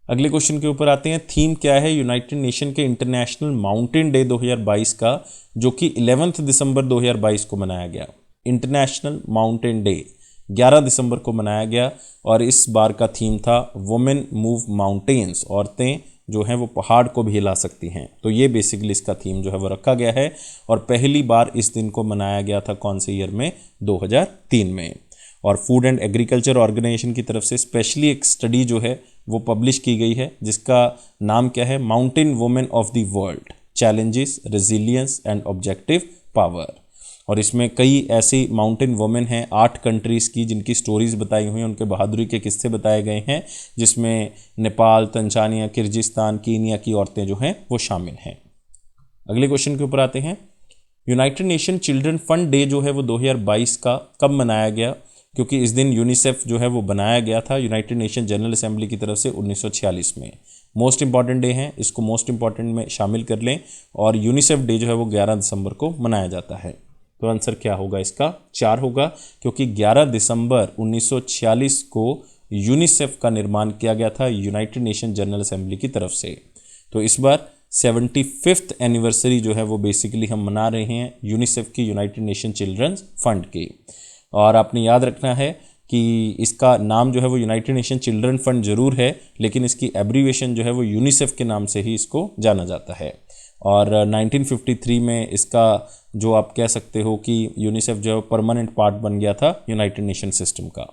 Speaker 1: अगले क्वेश्चन के ऊपर आते हैं। थीम क्या है यूनाइटेड नेशन के इंटरनेशनल माउंटेन डे 2022 का, जो कि 11 दिसंबर 2022 को मनाया गया? इंटरनेशनल माउंटेन डे 11 दिसंबर को मनाया गया, और इस बार का थीम था वुमेन मूव माउंटेन्स, औरतें जो हैं वो पहाड़ को भी हिला सकती हैं। तो ये बेसिकली इसका थीम जो है वो रखा गया है, और पहली बार इस दिन को मनाया गया था कौन से ईयर में? 2003 में। और फूड एंड एग्रीकल्चर ऑर्गेनाइजेशन की तरफ से स्पेशली एक स्टडी जो है वो पब्लिश की गई है, जिसका नाम क्या है? Mountain women of the world, challenges, resilience and objective power. और इसमें कई ऐसी माउंटेन वुमेन हैं 8 कंट्रीज़ की, जिनकी स्टोरीज़ बताई हुई हैं, उनके बहादुरी के किस्से बताए गए हैं, जिसमें नेपाल, तंजानिया, किर्गिस्तान, कीनिया की औरतें जो हैं वो शामिल हैं। अगले क्वेश्चन के ऊपर आते हैं। United nation children fund day जो है वो 2022 का कब मनाया गया? क्योंकि इस दिन यूनिसेफ जो है वो बनाया गया था यूनाइटेड नेशन जनरल असेंबली की तरफ से 1946 में। मोस्ट इंपॉर्टेंट डे है, इसको मोस्ट इंपॉर्टेंट में शामिल कर लें। और यूनिसेफ डे जो है वो 11 दिसंबर को मनाया जाता है। तो आंसर क्या होगा इसका? 4 होगा, क्योंकि 11 दिसंबर 1946 को यूनिसेफ का निर्माण किया गया था यूनाइटेड नेशन जनरल असेंबली की तरफ से। तो इस बार 75th एनिवर्सरी जो है वो बेसिकली हम मना रहे हैं यूनिसेफ की, यूनाइटेड नेशन चिल्ड्रंस फंड की। और आपने याद रखना है कि इसका नाम जो है वो यूनाइटेड नेशन चिल्ड्रन फंड जरूर है, लेकिन इसकी एब्रीवेशन जो है वो यूनिसेफ के नाम से ही इसको जाना जाता है। और 1953 में इसका जो आप कह सकते हो कि यूनिसेफ जो है परमानेंट पार्ट बन गया था यूनाइटेड नेशन सिस्टम का।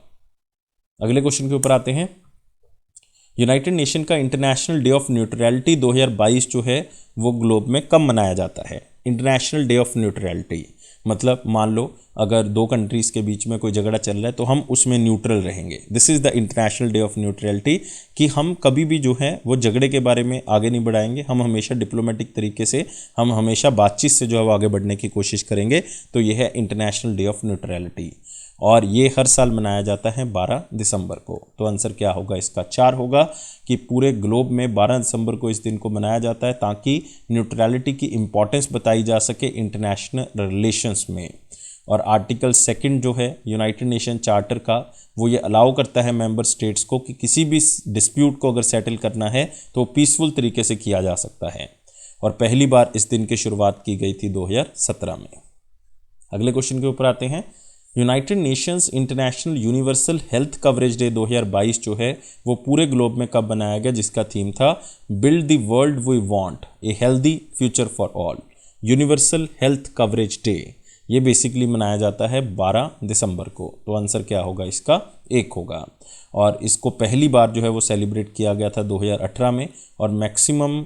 Speaker 1: अगले क्वेश्चन के ऊपर आते हैं। यूनाइटेड नेशन का इंटरनेशनल डे ऑफ न्यूट्रलिटी 2022 जो है वो ग्लोब में कब मनाया जाता है? इंटरनेशनल डे ऑफ न्यूट्रलिटी मतलब मान लो अगर 2 कंट्रीज़ के बीच में कोई झगड़ा चल रहा है तो हम उसमें न्यूट्रल रहेंगे। This is the international day of neutrality, कि हम कभी भी जो है वो झगड़े के बारे में आगे नहीं बढ़ाएंगे, हम हमेशा डिप्लोमेटिक तरीके से, हम हमेशा बातचीत से जो है वो आगे बढ़ने की कोशिश करेंगे। तो ये है इंटरनेशनल डे ऑफ न्यूट्रलिटी, और ये हर साल मनाया जाता है 12 दिसंबर को। तो आंसर क्या होगा इसका? 4 होगा, कि पूरे ग्लोब में 12 दिसंबर को इस दिन को मनाया जाता है ताकि न्यूट्रलिटी की इम्पॉर्टेंस बताई जा सके इंटरनेशनल रिलेशंस में। और आर्टिकल 2 जो है यूनाइटेड नेशन चार्टर का, वो ये अलाउ करता है मेंबर स्टेट्स को कि किसी भी डिस्प्यूट को अगर सेटल करना है तो पीसफुल तरीके से किया जा सकता है। और पहली बार इस दिन की शुरुआत की गई थी 2017 में। अगले क्वेश्चन के ऊपर आते हैं। United Nations international universal health coverage day 2022 जो है वो पूरे ग्लोब में कब बनाया गया, जिसका थीम था build the world we want, a healthy future for all. Universal health coverage day ये बेसिकली मनाया जाता है 12 दिसंबर को। तो आंसर क्या होगा इसका? 1 होगा। और इसको पहली बार जो है वो सेलिब्रेट किया गया था 2018 में। और मैक्सिमम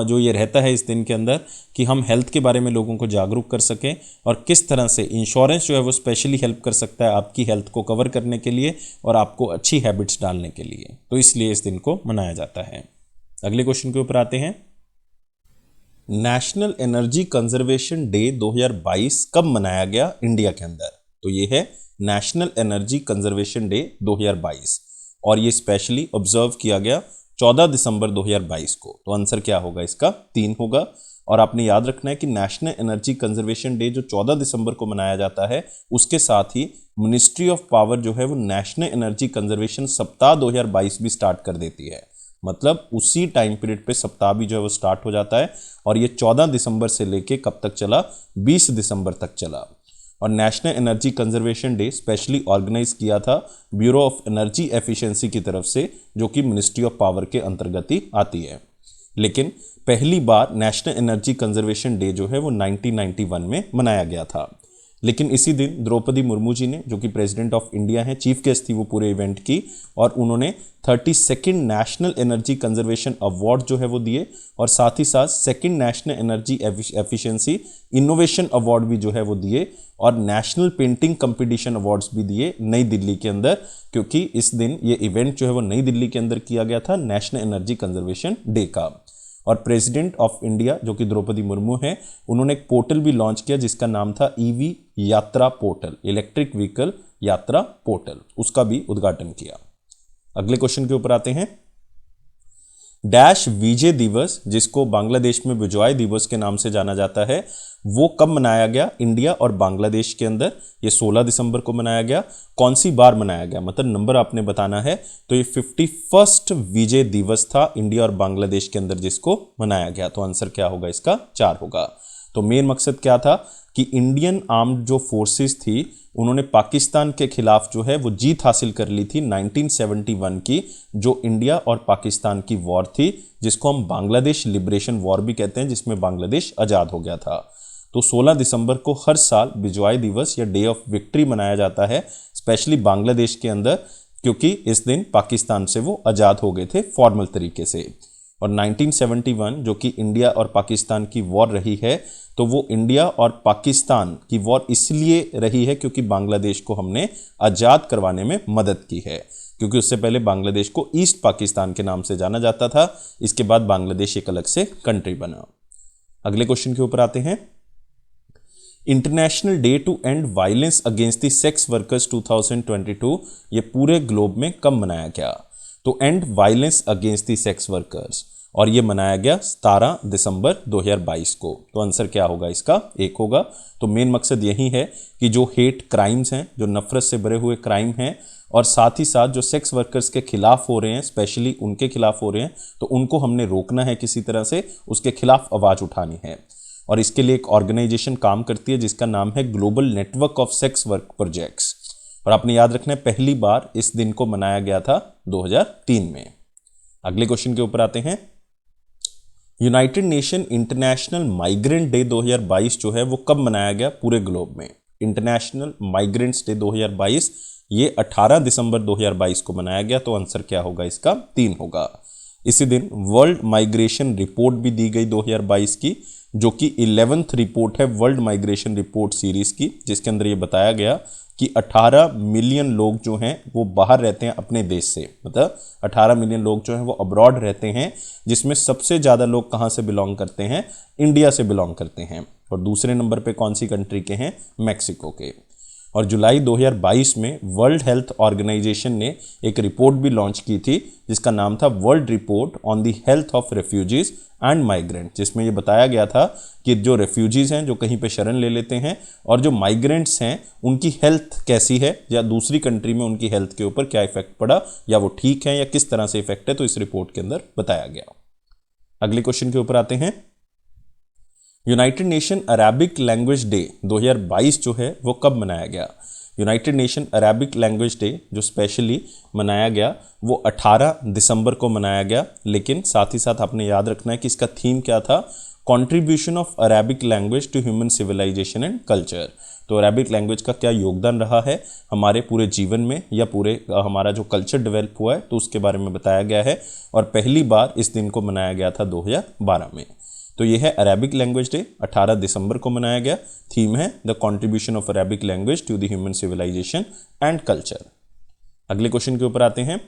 Speaker 1: जो ये रहता है इस दिन के अंदर कि हम हेल्थ के बारे में लोगों को जागरूक कर सकें, और किस तरह से इंश्योरेंस जो है वो स्पेशली हेल्प कर सकता है आपकी हेल्थ को कवर करने के लिए और आपको अच्छी हैबिट्स डालने के लिए। तो इसलिए इस दिन को मनाया जाता है। अगले क्वेश्चन के ऊपर आते हैं। नेशनल एनर्जी कंजर्वेशन डे 2022 कब मनाया गया इंडिया के अंदर? तो ये है नेशनल एनर्जी कंजर्वेशन डे 2022, और ये स्पेशली ऑब्जर्व किया गया 14 दिसंबर 2022 को। तो आंसर क्या होगा इसका? 3 होगा। और आपने याद रखना है कि नेशनल एनर्जी कंजर्वेशन डे जो 14 दिसंबर को मनाया जाता है, उसके साथ ही मिनिस्ट्री ऑफ पावर जो है वो नेशनल एनर्जी कंजर्वेशन सप्ताह 2022 भी स्टार्ट कर देती है। मतलब उसी टाइम पीरियड पे सप्ताह भी जो है वो स्टार्ट हो जाता है और ये 14 दिसंबर से लेके कब तक चला? 20 दिसंबर तक चला। और national energy conservation day specially organise किया था ब्यूरो ऑफ एनर्जी एफिशिएंसी की तरफ से, जो कि मिनिस्ट्री ऑफ पावर के अंतर्गत ही आती है। लेकिन पहली बार नेशनल एनर्जी कंजर्वेशन डे जो है वो 1991 में मनाया गया था। लेकिन इसी दिन द्रौपदी मुर्मू जी ने, जो कि प्रेसिडेंट ऑफ इंडिया हैं, चीफ गेस्ट थी वो पूरे इवेंट की, और उन्होंने 32nd national energy conservation award जो है वो दिए और साथ ही साथ 2nd national energy efficiency innovation award भी जो है वो दिए और नेशनल पेंटिंग कंपटीशन अवार्ड्स भी दिए नई दिल्ली के अंदर, क्योंकि इस दिन ये इवेंट जो है वो नई दिल्ली के अंदर किया गया था नेशनल एनर्जी कंजर्वेशन डे का। और प्रेसिडेंट ऑफ इंडिया जो कि द्रौपदी मुर्मू हैं, उन्होंने एक पोर्टल भी लॉन्च किया जिसका नाम था ईवी यात्रा पोर्टल, इलेक्ट्रिक व्हीकल यात्रा पोर्टल, उसका भी उद्घाटन किया। अगले क्वेश्चन के ऊपर आते हैं। डैश विजय दिवस, जिसको बांग्लादेश में विजय दिवस के नाम से जाना जाता है, वो कब मनाया गया इंडिया और बांग्लादेश के अंदर? ये 16 दिसंबर को मनाया गया। कौन सी बार मनाया गया, मतलब नंबर आपने बताना है। तो ये 51st विजय दिवस था इंडिया और बांग्लादेश के अंदर जिसको मनाया गया। तो आंसर क्या होगा इसका? 4 होगा। तो मेन मकसद क्या था कि इंडियन आर्म्ड जो फोर्सेस थी उन्होंने पाकिस्तान के खिलाफ जो है वो जीत हासिल कर ली थी 1971 की, जो इंडिया और पाकिस्तान की वॉर थी, जिसको हम बांग्लादेश लिबरेशन वॉर भी कहते हैं, जिसमें बांग्लादेश आज़ाद हो गया था। तो 16 दिसंबर को हर साल विजय दिवस या डे ऑफ विक्ट्री मनाया जाता है, स्पेशली बांग्लादेश के अंदर, क्योंकि इस दिन पाकिस्तान से वो आज़ाद हो गए थे फॉर्मल तरीके से। और 1971 जो कि इंडिया और पाकिस्तान की वॉर रही है, तो वो इंडिया और पाकिस्तान की वॉर इसलिए रही है क्योंकि बांग्लादेश को हमने आज़ाद करवाने में मदद की है, क्योंकि उससे पहले बांग्लादेश को ईस्ट पाकिस्तान के नाम से जाना जाता था। इसके बाद बांग्लादेश एक अलग से कंट्री बना। अगले क्वेश्चन के ऊपर आते हैं। International day to end violence against the sex workers 2022 ये पूरे ग्लोब में कब मनाया गया? तो end violence against the sex workers, और ये मनाया गया 17 दिसंबर 2022 को। तो आंसर क्या होगा इसका? 1 होगा। तो मेन मकसद यही है कि जो हेट क्राइम्स हैं, जो नफरत से भरे हुए क्राइम हैं, और साथ ही साथ जो सेक्स वर्कर्स के खिलाफ हो रहे हैं, स्पेशली उनके खिलाफ हो रहे हैं, तो उनको हमने रोकना है, किसी तरह से उसके खिलाफ आवाज़ उठानी है। और इसके लिए एक ऑर्गेनाइजेशन काम करती है जिसका नाम है global network of sex work projects. और आपने याद रखना है पहली बार इस दिन को मनाया गया था 2003 में। अगले क्वेश्चन के ऊपर आते हैं। United nation international migrant day 2022 जो है वो कब मनाया गया पूरे ग्लोब में? इंटरनेशनल माइग्रेंट्स डे 2022 ये 18 दिसंबर 2022 को मनाया गया। तो आंसर क्या होगा इसका? 3 होगा। इसी दिन वर्ल्ड माइग्रेशन रिपोर्ट भी दी गई 2022 की, जो कि 11th रिपोर्ट है वर्ल्ड माइग्रेशन रिपोर्ट सीरीज की, जिसके अंदर ये बताया गया कि 18 मिलियन लोग जो हैं वो बाहर रहते हैं अपने देश से, मतलब 18 मिलियन लोग जो हैं वो अब्रॉड रहते हैं, जिसमें सबसे ज़्यादा लोग कहाँ से बिलोंग करते हैं? इंडिया से बिलोंग करते हैं। और दूसरे नंबर पे कौन सी कंट्री के हैं? मैक्सिको के। और जुलाई 2022 में वर्ल्ड हेल्थ ऑर्गेनाइजेशन ने एक रिपोर्ट भी लॉन्च की थी जिसका नाम था world report on the health of refugees and migrant, जिसमें ये बताया गया था कि जो रेफ्यूजीज हैं, जो कहीं पे शरण ले लेते हैं, और जो माइग्रेंट्स हैं, उनकी हेल्थ कैसी है, या दूसरी कंट्री में उनकी हेल्थ के ऊपर क्या इफेक्ट पड़ा, या वो ठीक है या किस तरह से इफेक्ट है, तो इस रिपोर्ट के अंदर बताया गया। अगले क्वेश्चन के ऊपर आते हैं। United nation Arabic language day 2022 जो है वो कब मनाया गया? United nation Arabic language day जो स्पेशली मनाया गया वो 18 दिसंबर को मनाया गया, लेकिन साथ ही साथ आपने याद रखना है कि इसका थीम क्या था? Contribution of Arabic language to human civilisation and culture. तो अरेबिक लैंग्वेज का क्या योगदान रहा है हमारे पूरे जीवन में, या पूरे हमारा जो कल्चर डेवलप हुआ है, तो उसके बारे में बताया गया है। और पहली बार इस दिन को मनाया गया था 2012 में। तो ये है अरेबिक लैंग्वेज डे, 18 दिसंबर को मनाया गया। थीम है the contribution of Arabic language to the human civilisation and culture. अगले क्वेश्चन के ऊपर आते हैं।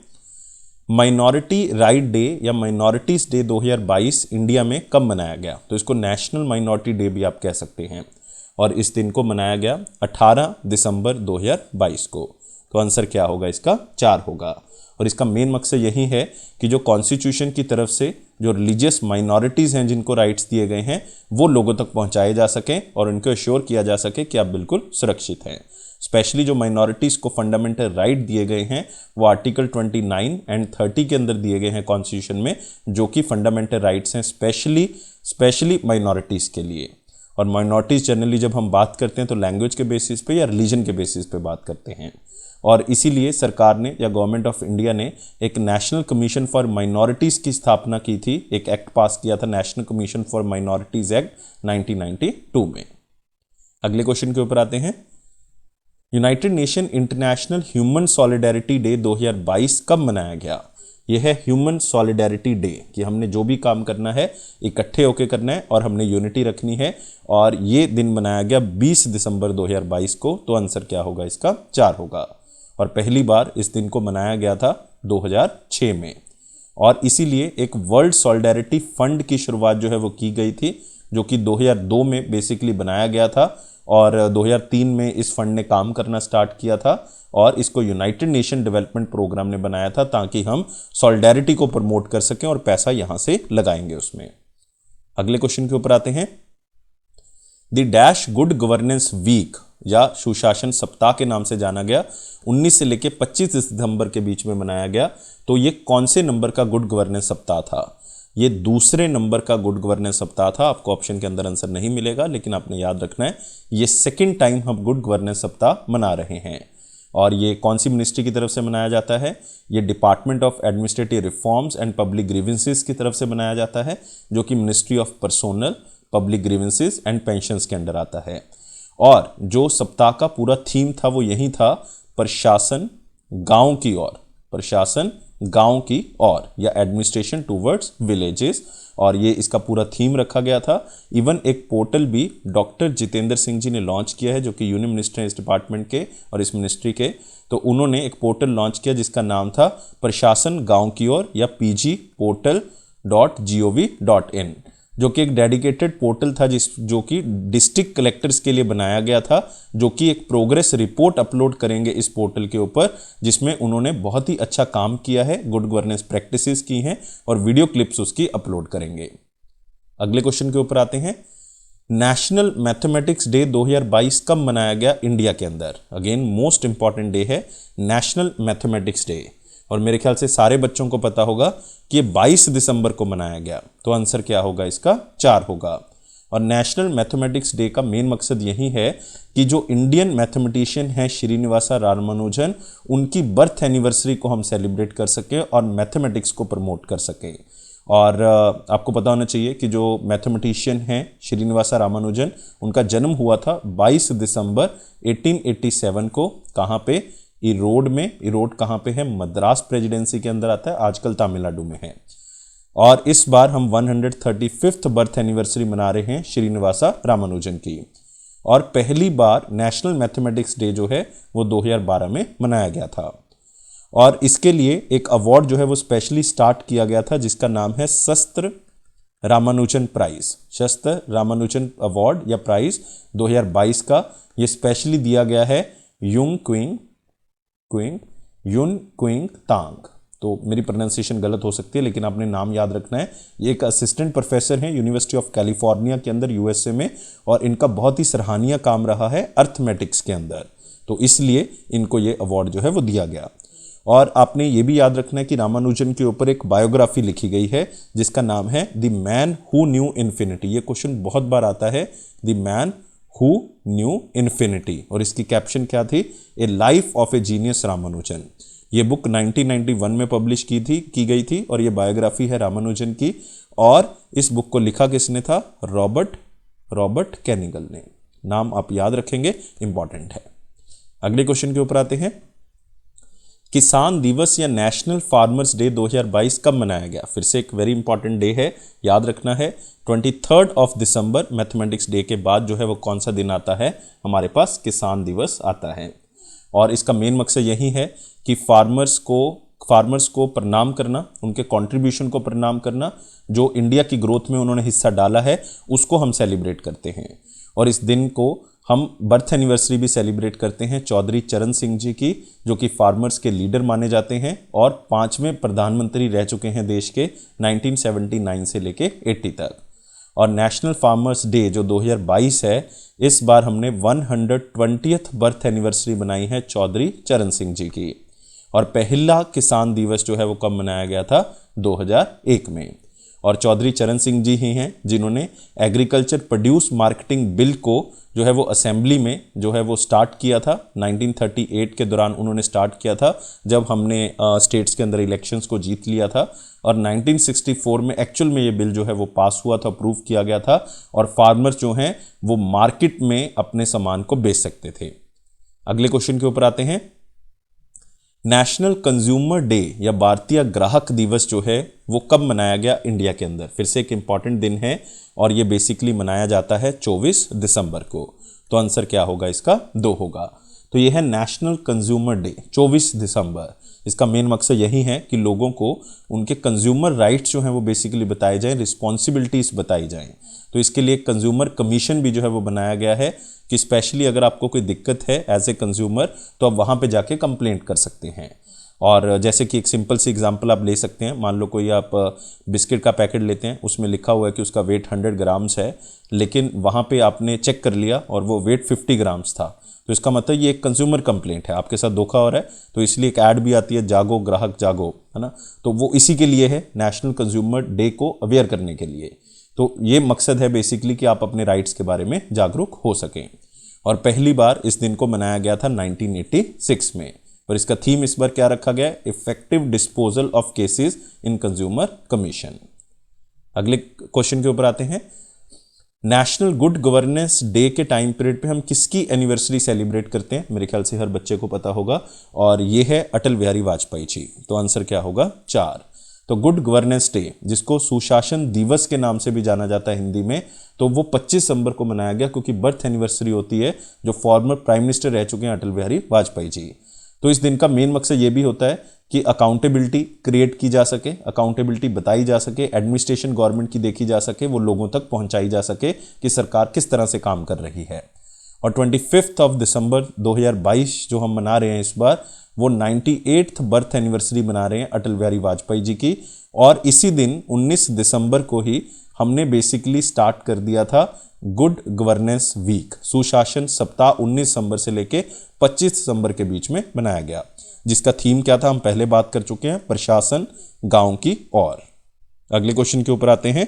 Speaker 1: माइनॉरिटी राइट डे या माइनॉरिटीज डे 2022 इंडिया में कब मनाया गया? तो इसको नेशनल माइनॉरिटी डे भी आप कह सकते हैं। और इस दिन को मनाया गया 18 दिसंबर 2022 को। तो आंसर क्या होगा इसका 4 होगा। और इसका मेन मकसद यही है कि जो कॉन्स्टिट्यूशन की तरफ से जो रिलीजियस माइनॉरिटीज़ हैं जिनको राइट्स दिए गए हैं वो लोगों तक पहुंचाए जा सकें और उनको एश्योर किया जा सके कि आप बिल्कुल सुरक्षित हैं। स्पेशली जो माइनॉरिटीज़ को फंडामेंटल राइट दिए गए हैं वो आर्टिकल 29 एंड 30 के अंदर दिए गए हैं कॉन्स्टिट्यूशन में, जो कि फंडामेंटल राइट्स हैं स्पेशली माइनॉरिटीज़ के लिए। और माइनॉरिटीज़ जनरली जब हम बात करते हैं तो लैंग्वेज के बेसिस पे या रिलीजन के बेसिस पे बात करते हैं। और इसीलिए सरकार ने या गवर्नमेंट ऑफ इंडिया ने एक नेशनल कमीशन फॉर माइनॉरिटीज़ की स्थापना की थी, एक एक्ट पास किया था national commission for minorities act 1992 में। अगले क्वेश्चन के ऊपर आते हैं। United nation international human solidarity day 2022 कब मनाया गया? यह है ह्यूमन सॉलिडेरिटी डे कि हमने जो भी काम करना है इकट्ठे होकर करना है और हमने यूनिटी रखनी है, और ये दिन मनाया गया 20 दिसंबर 2022 को। तो आंसर क्या होगा इसका 4 होगा। और पहली बार इस दिन को मनाया गया था 2006 में, और इसीलिए एक वर्ल्ड सॉलिडेरिटी फंड की शुरुआत जो है वो की गई थी, जो कि 2002 में बेसिकली बनाया गया था, और 2003 में इस फंड ने काम करना स्टार्ट किया था, और इसको यूनाइटेड नेशन डेवलपमेंट प्रोग्राम ने बनाया था ताकि हम सॉलिडेरिटी को प्रमोट कर सकें, और पैसा यहां से लगाएंगे उसमें। अगले क्वेश्चन के ऊपर आते हैं। The dash good governance week या सुशासन सप्ताह के नाम से जाना गया 19 से लेकर 25 दिसंबर के बीच में मनाया गया। तो ये कौन से नंबर का गुड गवर्नेंस सप्ताह था? ये दूसरे नंबर का गुड गवर्नेंस सप्ताह था। आपको ऑप्शन के अंदर आंसर नहीं मिलेगा, लेकिन आपने याद रखना है ये सेकंड टाइम हम गुड गवर्नेंस सप्ताह मना रहे हैं। और ये कौन सी मिनिस्ट्री की तरफ से मनाया जाता है? ये department of administrative reforms and public grievances की तरफ से मनाया जाता है, जो कि ministry of personnel, public grievances and pensions के अंडर आता है। और जो सप्ताह का पूरा थीम था वो यही था, प्रशासन गांव की ओर, प्रशासन गांव की ओर या एडमिनिस्ट्रेशन टूवर्ड्स विलेजेस, और ये इसका पूरा थीम रखा गया था। इवन एक पोर्टल भी डॉक्टर जितेंद्र सिंह जी ने लॉन्च किया है, जो कि यूनियन मिनिस्टर हैं इस डिपार्टमेंट के और इस मिनिस्ट्री के। तो उन्होंने एक पोर्टल लॉन्च किया जिसका नाम था प्रशासन गांव की ओर या pgportal.gov.in, जो कि एक डेडिकेटेड पोर्टल था जो कि डिस्ट्रिक्ट कलेक्टर्स के लिए बनाया गया था, जो कि एक प्रोग्रेस रिपोर्ट अपलोड करेंगे इस पोर्टल के ऊपर, जिसमें उन्होंने बहुत ही अच्छा काम किया है, गुड गवर्नेंस प्रैक्टिसेस की हैं, और वीडियो क्लिप्स उसकी अपलोड करेंगे। अगले क्वेश्चन के ऊपर आते हैं। नेशनल मैथमेटिक्स डे 2022 कब मनाया गया इंडिया के अंदर? अगेन मोस्ट इंपॉर्टेंट डे है नेशनल मैथमेटिक्स डे, और मेरे ख्याल से सारे बच्चों को पता होगा कि ये 22 दिसंबर को मनाया गया। तो आंसर क्या होगा इसका 4 होगा। और नेशनल मैथमेटिक्स डे का मेन मकसद यही है कि जो इंडियन मैथमेटिशियन हैं श्रीनिवासा रामानुजन, उनकी बर्थ एनिवर्सरी को हम सेलिब्रेट कर सकें और मैथमेटिक्स को प्रमोट कर सकें। और आपको पता होना चाहिए कि जो मैथमेटिशियन हैं श्रीनिवासा रामानुजन, उनका जन्म हुआ था 22 दिसंबर 1887 को। कहाँ पे? इरोड में। इरोड कहाँ पे है? मद्रास प्रेसिडेंसी के अंदर आता है, आजकल तमिलनाडु में है। और इस बार हम 135th बर्थ एनिवर्सरी मना रहे हैं श्रीनिवासा रामानुजन की। और पहली बार नेशनल मैथमेटिक्स डे जो है वो 2012 में मनाया गया था, और इसके लिए एक अवार्ड जो है वो स्पेशली स्टार्ट किया गया था जिसका नाम है शस्त्र रामानुजन प्राइज। शस्त्र रामानुजन अवार्ड या प्राइज 2022 का ये स्पेशली दिया गया है युन क्विंग तांग। तो मेरी प्रोनाउंसिएशन गलत हो सकती है, लेकिन आपने नाम याद रखना है। ये एक असिस्टेंट प्रोफेसर हैं यूनिवर्सिटी ऑफ कैलिफोर्निया के अंदर यूएसए में, और इनका बहुत ही सराहनीय काम रहा है अर्थमेटिक्स के अंदर, तो इसलिए इनको ये अवार्ड जो है वो दिया गया। और आपने ये भी याद रखना है कि रामानुजन के ऊपर एक बायोग्राफी लिखी गई है जिसका नाम है the man who knew infinity. ये क्वेश्चन बहुत बार आता है, the man who knew infinity, और इसकी कैप्शन क्या थी? ए life of A genius Ramanujan. ये बुक 1991 में पब्लिश की गई थी, और ये बायोग्राफी है रामानुजन की। और इस बुक को लिखा किसने था? रॉबर्ट कैनिगल ने। नाम आप याद रखेंगे, इंपॉर्टेंट है। अगले क्वेश्चन के ऊपर आते हैं। किसान दिवस या नेशनल फार्मर्स डे 2022 कब मनाया गया? फिर से एक वेरी इंपॉर्टेंट डे है, याद रखना है। 23 दिसंबर मैथमेटिक्स डे के बाद जो है वो कौन सा दिन आता है? हमारे पास किसान दिवस आता है। और इसका मेन मकसद यही है कि फार्मर्स को प्रणाम करना, उनके कंट्रीब्यूशन को प्रणाम करना, जो इंडिया की ग्रोथ में उन्होंने हिस्सा डाला है उसको हम सेलिब्रेट करते हैं। और इस दिन को हम बर्थ एनिवर्सरी भी सेलिब्रेट करते हैं चौधरी चरण सिंह जी की, जो कि फार्मर्स के लीडर माने जाते हैं और 5वें प्रधानमंत्री रह चुके हैं देश के 1979 से लेके 80 तक। और नेशनल फार्मर्स डे जो 2022 है, इस बार हमने 120th बर्थ एनिवर्सरी बनाई है चौधरी चरण सिंह जी की। और पहला किसान दिवस जो है वो कब मनाया गया था? 2001 में। और चौधरी चरण सिंह जी ही हैं जिन्होंने एग्रीकल्चर प्रोड्यूस मार्केटिंग बिल को जो है वो असेंबली में जो है वो स्टार्ट किया था। 1938 के दौरान उन्होंने स्टार्ट किया था, जब हमने स्टेट्स के अंदर इलेक्शंस को जीत लिया था। और 1964 में एक्चुअल में ये बिल जो है वो पास हुआ था, अप्रूव किया गया था, और फार्मर्स जो हैं वो मार्केट में अपने सामान को बेच सकते थे। अगले क्वेश्चन के ऊपर आते हैं। नेशनल कंज्यूमर डे या भारतीय ग्राहक दिवस जो है वो कब मनाया गया इंडिया के अंदर? फिर से एक इंपॉर्टेंट दिन है और ये बेसिकली मनाया जाता है 24 दिसंबर को। तो आंसर क्या होगा इसका? 2 होगा। तो ये है नेशनल कंज्यूमर डे 24 दिसंबर। इसका मेन मकसद यही है कि लोगों को उनके कंज्यूमर राइट्स जो हैं वो बेसिकली बताए जाएं, रिस्पॉन्सिबिलिटीज़ बताई जाएं। तो इसके लिए कंज्यूमर कमीशन भी जो है वो बनाया गया है कि स्पेशली अगर आपको कोई दिक्कत है एज ए कंज्यूमर तो आप वहाँ पे जाके कंप्लेंट कर सकते हैं। और जैसे कि एक सिंपल सी एग्जांपल आप ले सकते हैं, मान लो कोई आप बिस्किट का पैकेट लेते हैं, उसमें लिखा हुआ है कि उसका वेट 100 ग्राम्स है, लेकिन वहाँ पे आपने चेक कर लिया और वो वेट 50 ग्राम्स था। तो इसका मतलब ये एक कंज्यूमर कंप्लेंट है, आपके साथ धोखा हो रहा है। तो इसलिए एक ऐड भी आती है, जागो ग्राहक जागो, है ना। तो वो इसी के लिए है, नेशनल कंज्यूमर डे को अवेयर करने के लिए। तो ये मकसद है बेसिकली कि आप अपने राइट्स के बारे में जागरूक हो सकें। और पहली बार इस दिन को मनाया गया था 1986 में। और इसका थीम इस बार क्या रखा गया? Effective disposal of cases in consumer commission. अगले क्वेश्चन के ऊपर आते हैं। नेशनल गुड गवर्नेंस डे के टाइम पीरियड पे हम किसकी एनिवर्सरी सेलिब्रेट करते हैं? मेरे ख्याल से हर बच्चे को पता होगा, और ये है अटल बिहारी वाजपेयी जी। तो आंसर क्या होगा? 4। तो गुड गवर्नेंस डे, जिसको सुशासन दिवस के नाम से भी जाना जाता है हिंदी में, तो वो 25 दिसंबर को मनाया गया, क्योंकि बर्थ एनिवर्सरी होती है जो फॉर्मर प्राइम मिनिस्टर रह चुके हैं अटल बिहारी वाजपेयी जी। तो इस दिन का मेन मकसद ये भी होता है कि अकाउंटेबिलिटी क्रिएट की जा सके, अकाउंटेबिलिटी बताई जा सके, एडमिनिस्ट्रेशन गवर्नमेंट की देखी जा सके, वो लोगों तक पहुंचाई जा सके कि सरकार किस तरह से काम कर रही है। और 25 दिसंबर 2022 जो हम मना रहे हैं इस बार, वो 98th बर्थ एनिवर्सरी मना रहे हैं अटल बिहारी वाजपेयी जी की। और इसी दिन 19 दिसंबर को ही हमने बेसिकली स्टार्ट कर दिया था गुड गवर्नेंस वीक, सुशासन सप्ताह 19 दिसंबर से लेके 25 दिसंबर के बीच में बनाया गया, जिसका थीम क्या था हम पहले बात कर चुके हैं, प्रशासन गांव की ओर। अगले क्वेश्चन के ऊपर आते हैं।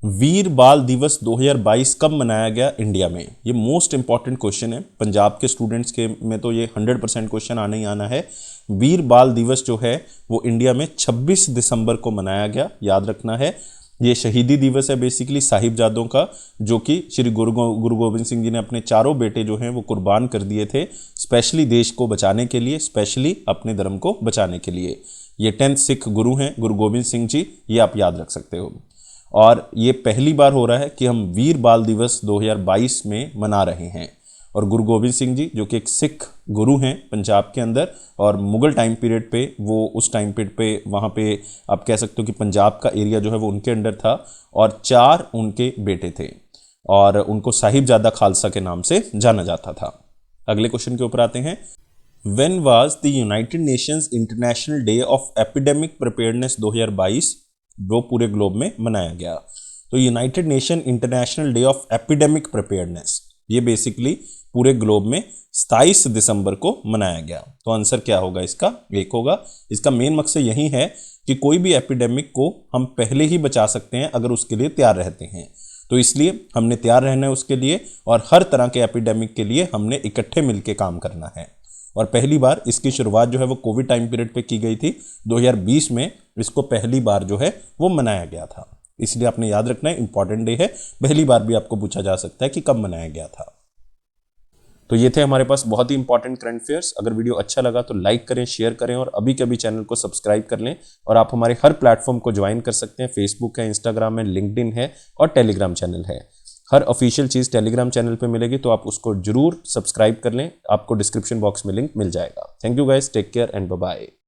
Speaker 1: वीर बाल दिवस 2022 कब मनाया गया इंडिया में? ये मोस्ट इंपॉर्टेंट क्वेश्चन है, पंजाब के स्टूडेंट्स के में तो ये 100% क्वेश्चन आना ही आना है। वीर बाल दिवस जो है वो इंडिया में 26 दिसंबर को मनाया गया, याद रखना है। ये शहीदी दिवस है बेसिकली साहिबजादों का, जो कि श्री गुरु गोविंद सिंह जी ने अपने चारों बेटे जो हैं वो कुर्बान कर दिए थे, स्पेशली देश को बचाने के लिए, स्पेशली अपने धर्म को बचाने के लिए। ये 10th सिख गुरु हैं गुरु गोविंद सिंह जी, ये आप याद रख सकते हो। और ये पहली बार हो रहा है कि हम वीर बाल दिवस 2022 में मना रहे हैं। और गुरु गोविंद सिंह जी जो कि एक सिख गुरु हैं पंजाब के अंदर, और मुगल टाइम पीरियड पे वो उस टाइम पीरियड पे वहाँ पे आप कह सकते हो कि पंजाब का एरिया जो है वो उनके अंडर था, और 4 उनके बेटे थे, और उनको साहिबजादा खालसा के नाम से जाना जाता था। अगले क्वेश्चन के ऊपर आते हैं। When was the United Nations international day of epidemic preparedness 2022 वो पूरे ग्लोब में मनाया गया? तो United nation international day of epidemic preparedness ये बेसिकली पूरे ग्लोब में 27 दिसंबर को मनाया गया। तो आंसर क्या होगा इसका? 1 होगा। इसका मेन मकसद यही है कि कोई भी एपिडेमिक को हम पहले ही बचा सकते हैं अगर उसके लिए तैयार रहते हैं। तो इसलिए हमने तैयार रहना है उसके लिए, और हर तरह के एपिडेमिक के लिए हमने इकट्ठे मिलकर काम करना है। और पहली बार इसकी शुरुआत जो है वो कोविड टाइम पीरियड पे की गई थी, 2020 में इसको पहली बार जो है वो मनाया गया था। इसलिए आपने याद रखना है, इंपॉर्टेंट डे है, पहली बार भी आपको पूछा जा सकता है कि कब मनाया गया था। तो ये थे हमारे पास बहुत ही इंपॉर्टेंट करंट अफेयर्स। अगर वीडियो अच्छा लगा तो लाइक करें, शेयर करें, और अभी के अभी चैनल को सब्सक्राइब कर लें। और आप हमारे हर प्लेटफॉर्म को ज्वाइन कर सकते हैं, फेसबुक है, इंस्टाग्राम है, लिंक्डइन है, और टेलीग्राम चैनल है। हर ऑफिशियल चीज़ टेलीग्राम चैनल पे मिलेगी, तो आप उसको जरूर सब्सक्राइब कर लें, आपको डिस्क्रिप्शन बॉक्स में लिंक मिल जाएगा। Thank you guys, take care and bye bye.